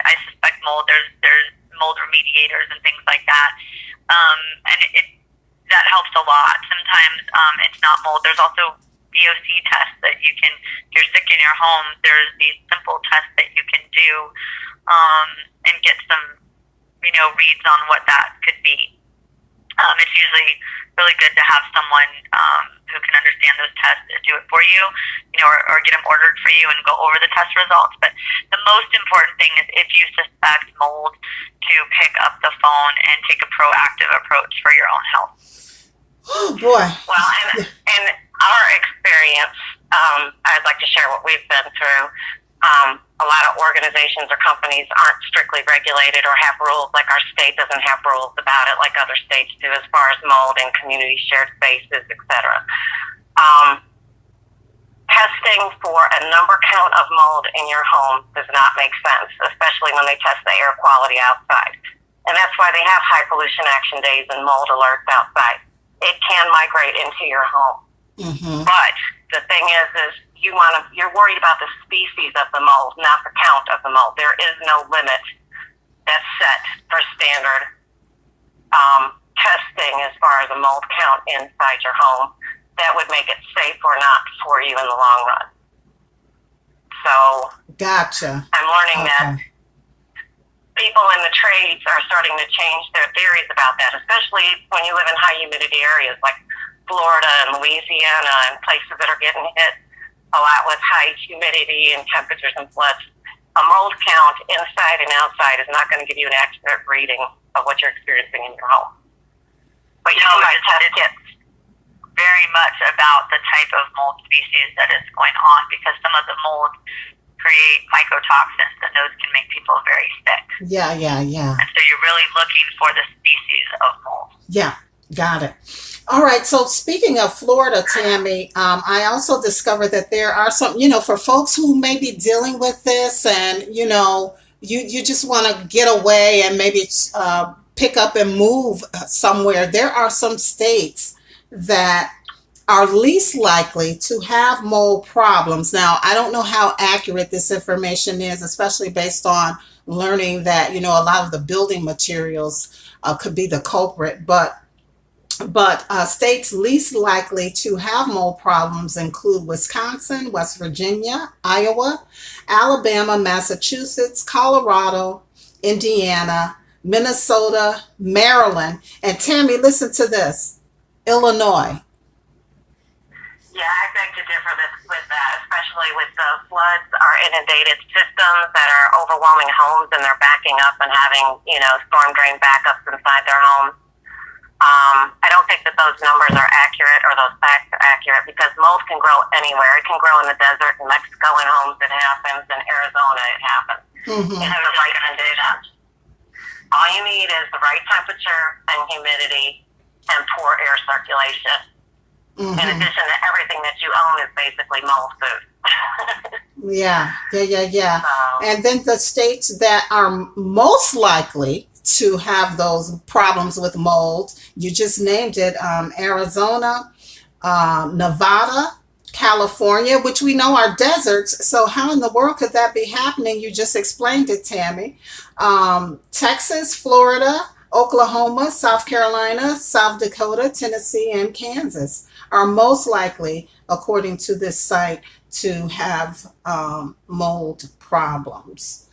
S3: I suspect mold. There's mold remediators and things like that, and that helps a lot. Sometimes it's not mold. There's also VOC tests that you can. If you're sick in your home, there's these simple tests that you can do and get some reads on what that could be. It's usually really good to have someone who can understand those tests to do it for you, or get them ordered for you and go over the test results. But the most important thing is, if you suspect mold, to pick up the phone and take a proactive approach for your own health.
S1: Oh, boy.
S2: Well, and our experience, I'd like to share what we've been through. A lot of organizations or companies aren't strictly regulated or have rules, like our state doesn't have rules about it like other states do, as far as mold and community shared spaces, etc. Testing for a number count of mold in your home does not make sense, especially when they test the air quality outside. And that's why they have high pollution action days and mold alerts outside. It can migrate into your home. But the thing is you're worried about the species of the mold, not the count of the mold. There is no limit that's set for standard testing as far as a mold count inside your home that would make it safe or not for you in the long run. So
S1: gotcha.
S2: I'm learning that people in the trades are starting to change their theories about that, especially when you live in high humidity areas like Florida and Louisiana and places that are getting hit a lot with high humidity and temperatures and floods. A mold count inside and outside is not going to give you an accurate reading of what you're experiencing in your home. But you know, my test kits.
S3: Very much about the type of mold species that is going on, because some of the mold create mycotoxins, and those can make people very sick.
S1: Yeah.
S3: And so you're really looking for the species of mold.
S1: Yeah, got it. All right. So speaking of Florida, Tammy, I also discovered that there are some, for folks who may be dealing with this, and you just want to get away and maybe pick up and move somewhere. There are some states that are least likely to have mold problems. Now, I don't know how accurate this information is, especially based on learning that, a lot of the building materials could be the culprit, but states least likely to have mold problems include Wisconsin, West Virginia, Iowa, Alabama, Massachusetts, Colorado, Indiana, Minnesota, Maryland, and Tammy, listen to this, Illinois.
S2: Yeah, I beg to differ with that, especially with the floods, our inundated systems that are overwhelming homes, and they're backing up and having, storm drain backups inside their homes. I don't think that those numbers are accurate, or those facts are accurate, because mold can grow anywhere. It can grow in the desert, in Mexico, in homes it happens, in Arizona it happens. It has the right conditions. All you need is the right temperature and humidity and poor air circulation. In addition to everything that you own is basically mold food.
S1: Yeah, yeah, yeah, yeah.
S2: So,
S1: And then the states that are most likely to have those problems with mold, you just named it, Arizona, Nevada, California, which we know are deserts. So how in the world could that be happening? You just explained it, Tammy. Texas, Florida, Oklahoma, South Carolina, South Dakota, Tennessee, and Kansas are most likely, according to this site, to have mold problems.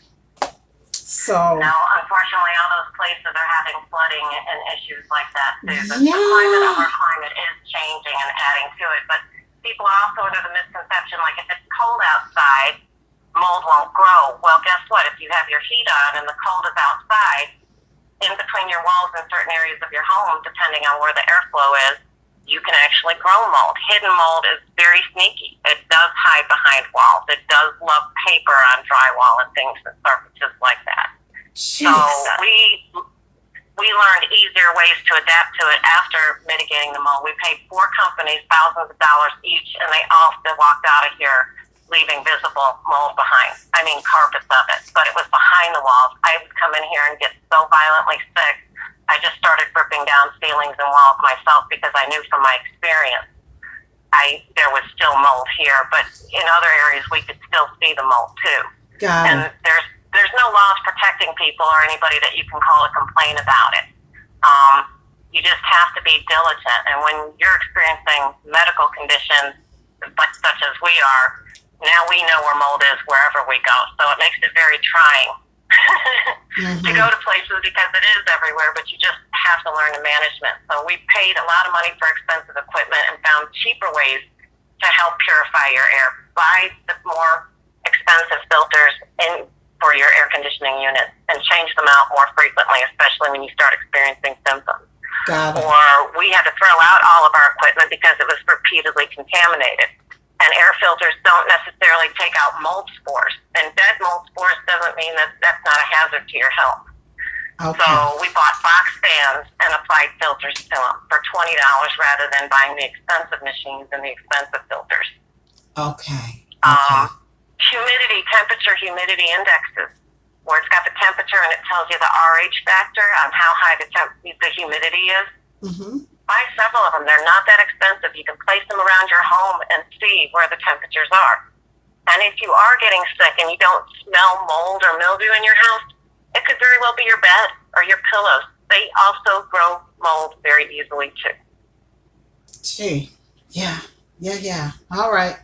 S1: So,
S2: no, unfortunately, all those places are having flooding and issues like that too. The climate of
S1: yeah.
S2: our climate is changing and adding to it, but people are also under the misconception like if it's cold outside, mold won't grow. Well, guess what? If you have your heat on and the cold is outside, in between your walls in certain areas of your home, depending on where the airflow is, you can actually grow mold. Hidden mold is very sneaky. It does hide behind walls. It does love paper on drywall and things and surfaces like that. So
S1: Jeez.
S2: we learned easier ways to adapt to it after mitigating the mold. We paid 4 companies thousands of dollars each, and they all still walked out of here leaving visible mold behind. I mean, carpets of it, but it was behind the walls. I would come in here and get so violently sick. I just started ripping down ceilings and walls myself because I knew from my experience there was still mold here, but in other areas we could still see the mold too.
S1: Got
S2: And
S1: it.
S2: there's no laws protecting people or anybody that you can call to complain about it. You just have to be diligent, and when you're experiencing medical conditions such as we are, now we know where mold is wherever we go, so it makes it very trying to go
S1: Mm-hmm.
S2: to places because it is everywhere, but you just have to learn the management. So we paid a lot of money for expensive equipment and found cheaper ways to help purify your air. Buy the more expensive filters for your air conditioning units and change them out more frequently, especially when you start experiencing symptoms.
S1: Got it.
S2: Or we had to throw out all of our equipment because it was repeatedly contaminated. And air filters don't necessarily take out mold spores. And dead mold spores doesn't mean that that's not a hazard to your health. So
S1: Okay.
S2: we bought box fans and applied filters to them for $20 rather than buying the expensive machines and the expensive filters.
S1: Okay. Okay.
S2: Humidity indexes, where it's got the temperature and it tells you the RH factor on how high the humidity is.
S1: Mm-hmm.
S2: Buy several of them. They're not that expensive. You can place them around your home and see where the temperatures are. And if you are getting sick and you don't smell mold or mildew in your house, it could very well be your bed or your pillows. They also grow mold very easily too.
S1: Gee. Yeah. Yeah. Yeah. All right.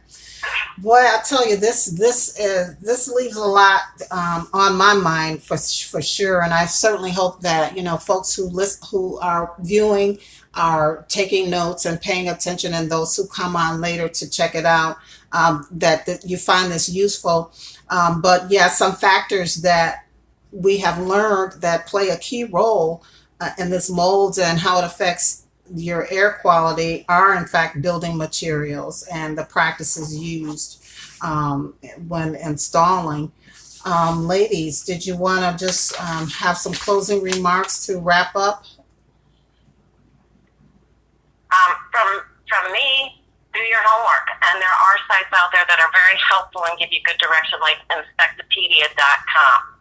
S1: Boy, I tell you, this leaves a lot on my mind for sure, and I certainly hope that folks who are viewing are taking notes and paying attention, and those who come on later to check it out, that you find this useful. But yeah, some factors that we have learned that play a key role in this mold and how it affects your air quality are in fact building materials and the practices used when installing. Ladies, did you want to just have some closing remarks to wrap up?
S2: From me, do your homework. And there are sites out there that are very helpful and give you good direction, like Inspectopedia.com.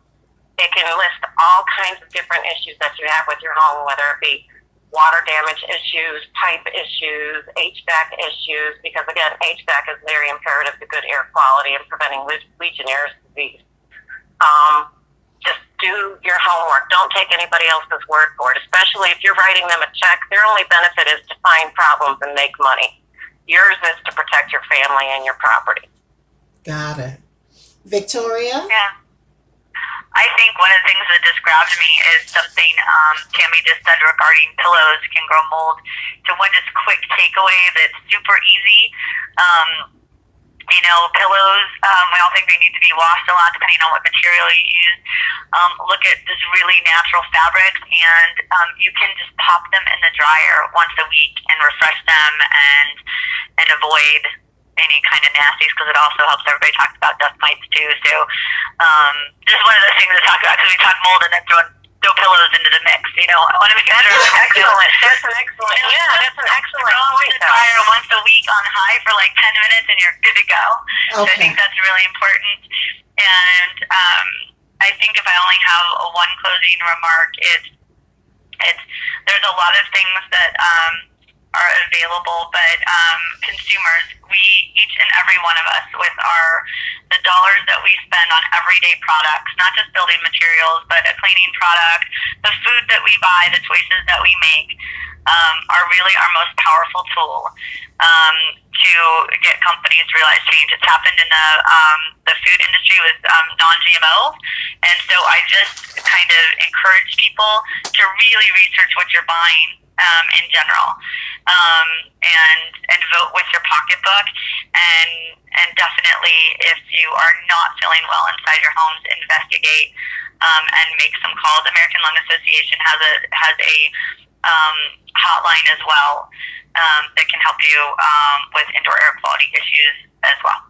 S2: It can list all kinds of different issues that you have with your home, whether it be water damage issues, pipe issues, HVAC issues, because again, HVAC is very imperative to good air quality and preventing Legionnaire's disease. Just do your homework. Don't take anybody else's word for it, especially if you're writing them a check. Their only benefit is to find problems and make money. Yours is to protect your family and your property.
S1: Got it. Victoria?
S3: Yeah. I think one of the things that just grabbed me is something Tammy just said regarding pillows can grow mold. So one just quick takeaway that's super easy. Pillows, we all think they need to be washed a lot depending on what material you use. Look at just really natural fabrics, and you can just pop them in the dryer once a week and refresh them and avoid any kind of nasties, because it also helps. Everybody talks about dust mites too. So just one of those things to talk about, because we talk mold and then throw pillows into the mix. I want to make sure
S2: excellent. That's an excellent. Yeah, that's an excellent point.
S3: The dryer once a week on high for like 10 minutes, and you're good to go.
S1: Okay.
S3: So I think that's really important. And I think if I only have one closing remark, it's there's a lot of things that are available, but consumers, we each and every one of us, with the dollars that we spend on everyday products, not just building materials, but a cleaning product, the food that we buy, the choices that we make, are really our most powerful tool to get companies to realize change. It's happened in the food industry with non-GMO, and so I just kind of encourage people to really research what you're buying in general, and vote with your pocketbook, and definitely, if you are not feeling well inside your homes, investigate and make some calls. American Lung Association has a hotline as well that can help you with indoor air quality issues as well.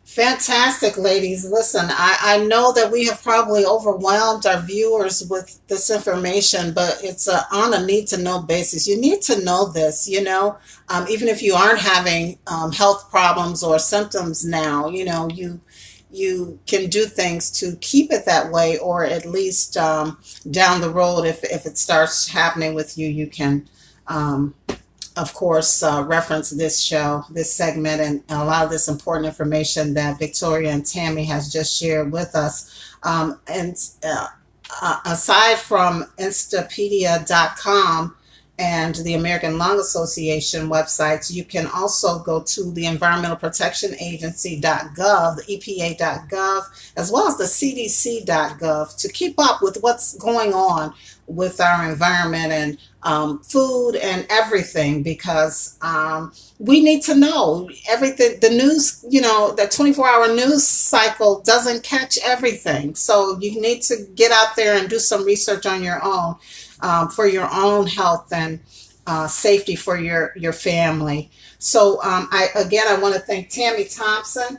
S1: Fantastic, ladies. Listen, I know that we have probably overwhelmed our viewers with this information, but it's on a need-to-know basis. You need to know this, even if you aren't having health problems or symptoms now, you can do things to keep it that way, or at least down the road, if it starts happening with you, you can of course, reference this show, this segment, and a lot of this important information that Victoria and Tammy has just shared with us. And aside from Instapedia.com and the American Lung Association websites, you can also go to the Environmental Protection Agency.gov, the EPA.gov, as well as the CDC.gov to keep up with what's going on with our environment and food and everything, because we need to know everything. The news, the 24-hour news cycle doesn't catch everything. So you need to get out there and do some research on your own for your own health and safety for your family. So I want to thank Tammy Thompson.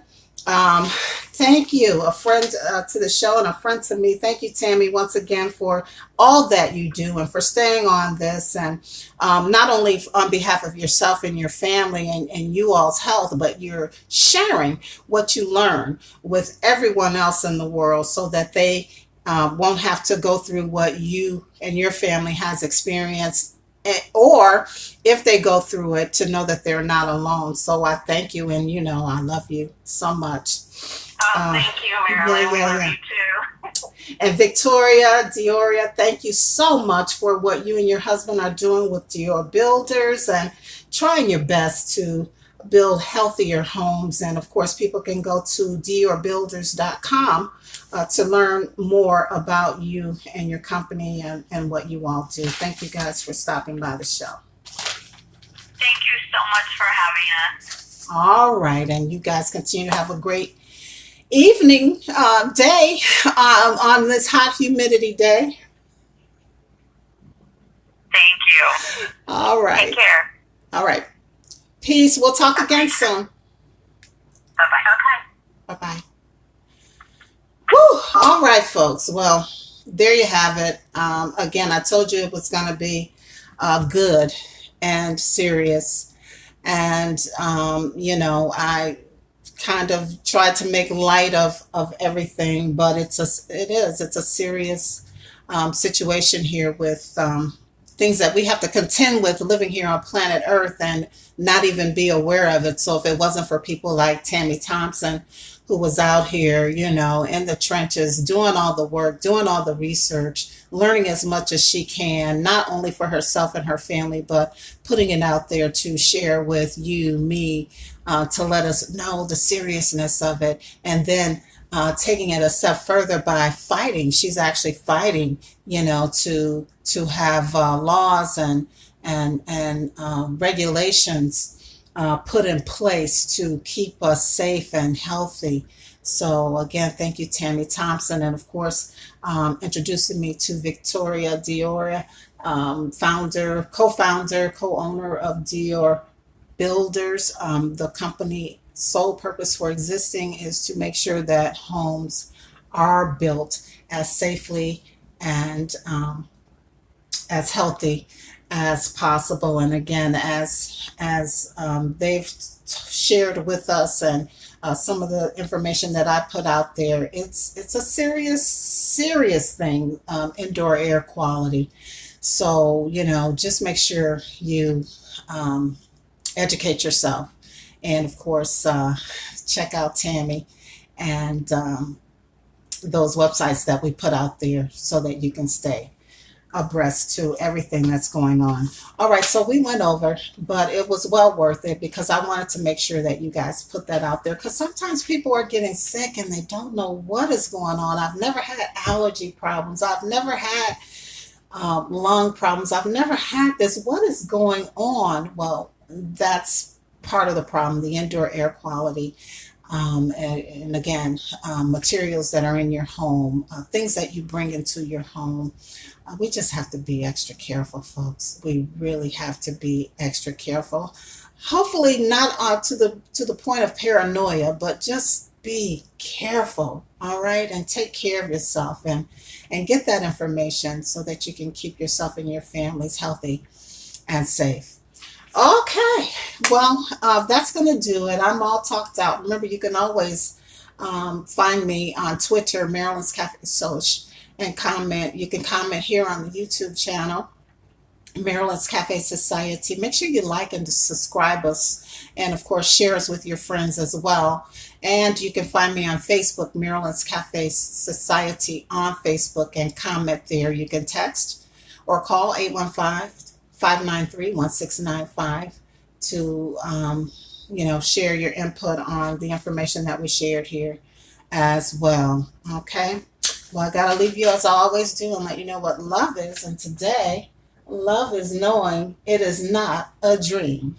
S1: Thank you, a friend to the show and a friend to me. Thank you, Tammy, once again for all that you do and for staying on this, and not only on behalf of yourself and your family and you all's health, but you're sharing what you learn with everyone else in the world so that they won't have to go through what you and your family has experienced, or if they go through it, to know that they're not alone. So I thank you, and I love you so much.
S3: Thank you, Marilyn. We love you too.
S1: And Victoria, Dioria, thank you so much for what you and your husband are doing with Dior Builders and trying your best to build healthier homes. And of course, people can go to diorbuilders.com to learn more about you and your company and what you all do. Thank you guys for stopping by the show.
S3: Thank you so much for having us.
S1: All right. And you guys continue to have a great evening, day on this hot humidity day.
S3: Thank you.
S1: All right.
S3: Take care.
S1: All right. Peace. We'll talk again soon.
S3: Bye-bye. Okay.
S1: Bye-bye. Whew. All right, folks. Well, there you have it. Again, I told you it was going to be good and serious. And, I kind of tried to make light of everything, but it is a serious situation here with things that we have to contend with living here on planet Earth and not even be aware of it. So if it wasn't for people like Tammy Thompson, who was out here, in the trenches, doing all the work, doing all the research, learning as much as she can, not only for herself and her family, but putting it out there to share with you, me, to let us know the seriousness of it, and then taking it a step further by fighting. She's actually fighting, to have laws and regulations put in place to keep us safe and healthy. So again, thank you, Tammy Thompson, and of course, introducing me to Victoria Dioria, founder, co-founder, co-owner of Dior Builders. The company sole purpose for existing is to make sure that homes are built as safely and as healthy as possible. And again, as they've shared with us, and some of the information that I put out there, it's a serious thing, indoor air quality. So just make sure you educate yourself, and of course, check out Tammy and those websites that we put out there so that you can stay abreast to everything that's going on. All right, so we went over, but it was well worth it because I wanted to make sure that you guys put that out there, because sometimes people are getting sick and they don't know what is going on. I've never had allergy problems. I've never had lung problems. I've never had this. What is going on? Well, that's part of the problem, the indoor air quality. And again, materials that are in your home, things that you bring into your home. We just have to be extra careful, folks. We really have to be extra careful. Hopefully, not to the point of paranoia, but just be careful. All right, and take care of yourself, and get that information so that you can keep yourself and your families healthy and safe. Okay, well, that's going to do it. I'm all talked out. Remember, you can always find me on Twitter, Marilyn's Cafe Social, and comment. You can comment here on the YouTube channel, Maryland's Cafe Society. Make sure you like and subscribe us, and of course, share us with your friends as well. And you can find me on Facebook, Maryland's Cafe Society on Facebook, and comment there. You can text or call 815-593-1695 to share your input on the information that we shared here as well. Okay. Well, I gotta leave you as I always do and let you know what love is. And today, love is knowing it is not a dream.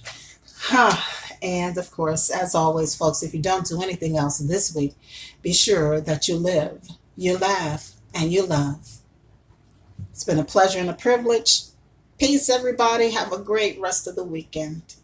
S1: Huh. And of course, as always, folks, if you don't do anything else this week, be sure that you live, you laugh, and you love. It's been a pleasure and a privilege. Peace, everybody. Have a great rest of the weekend.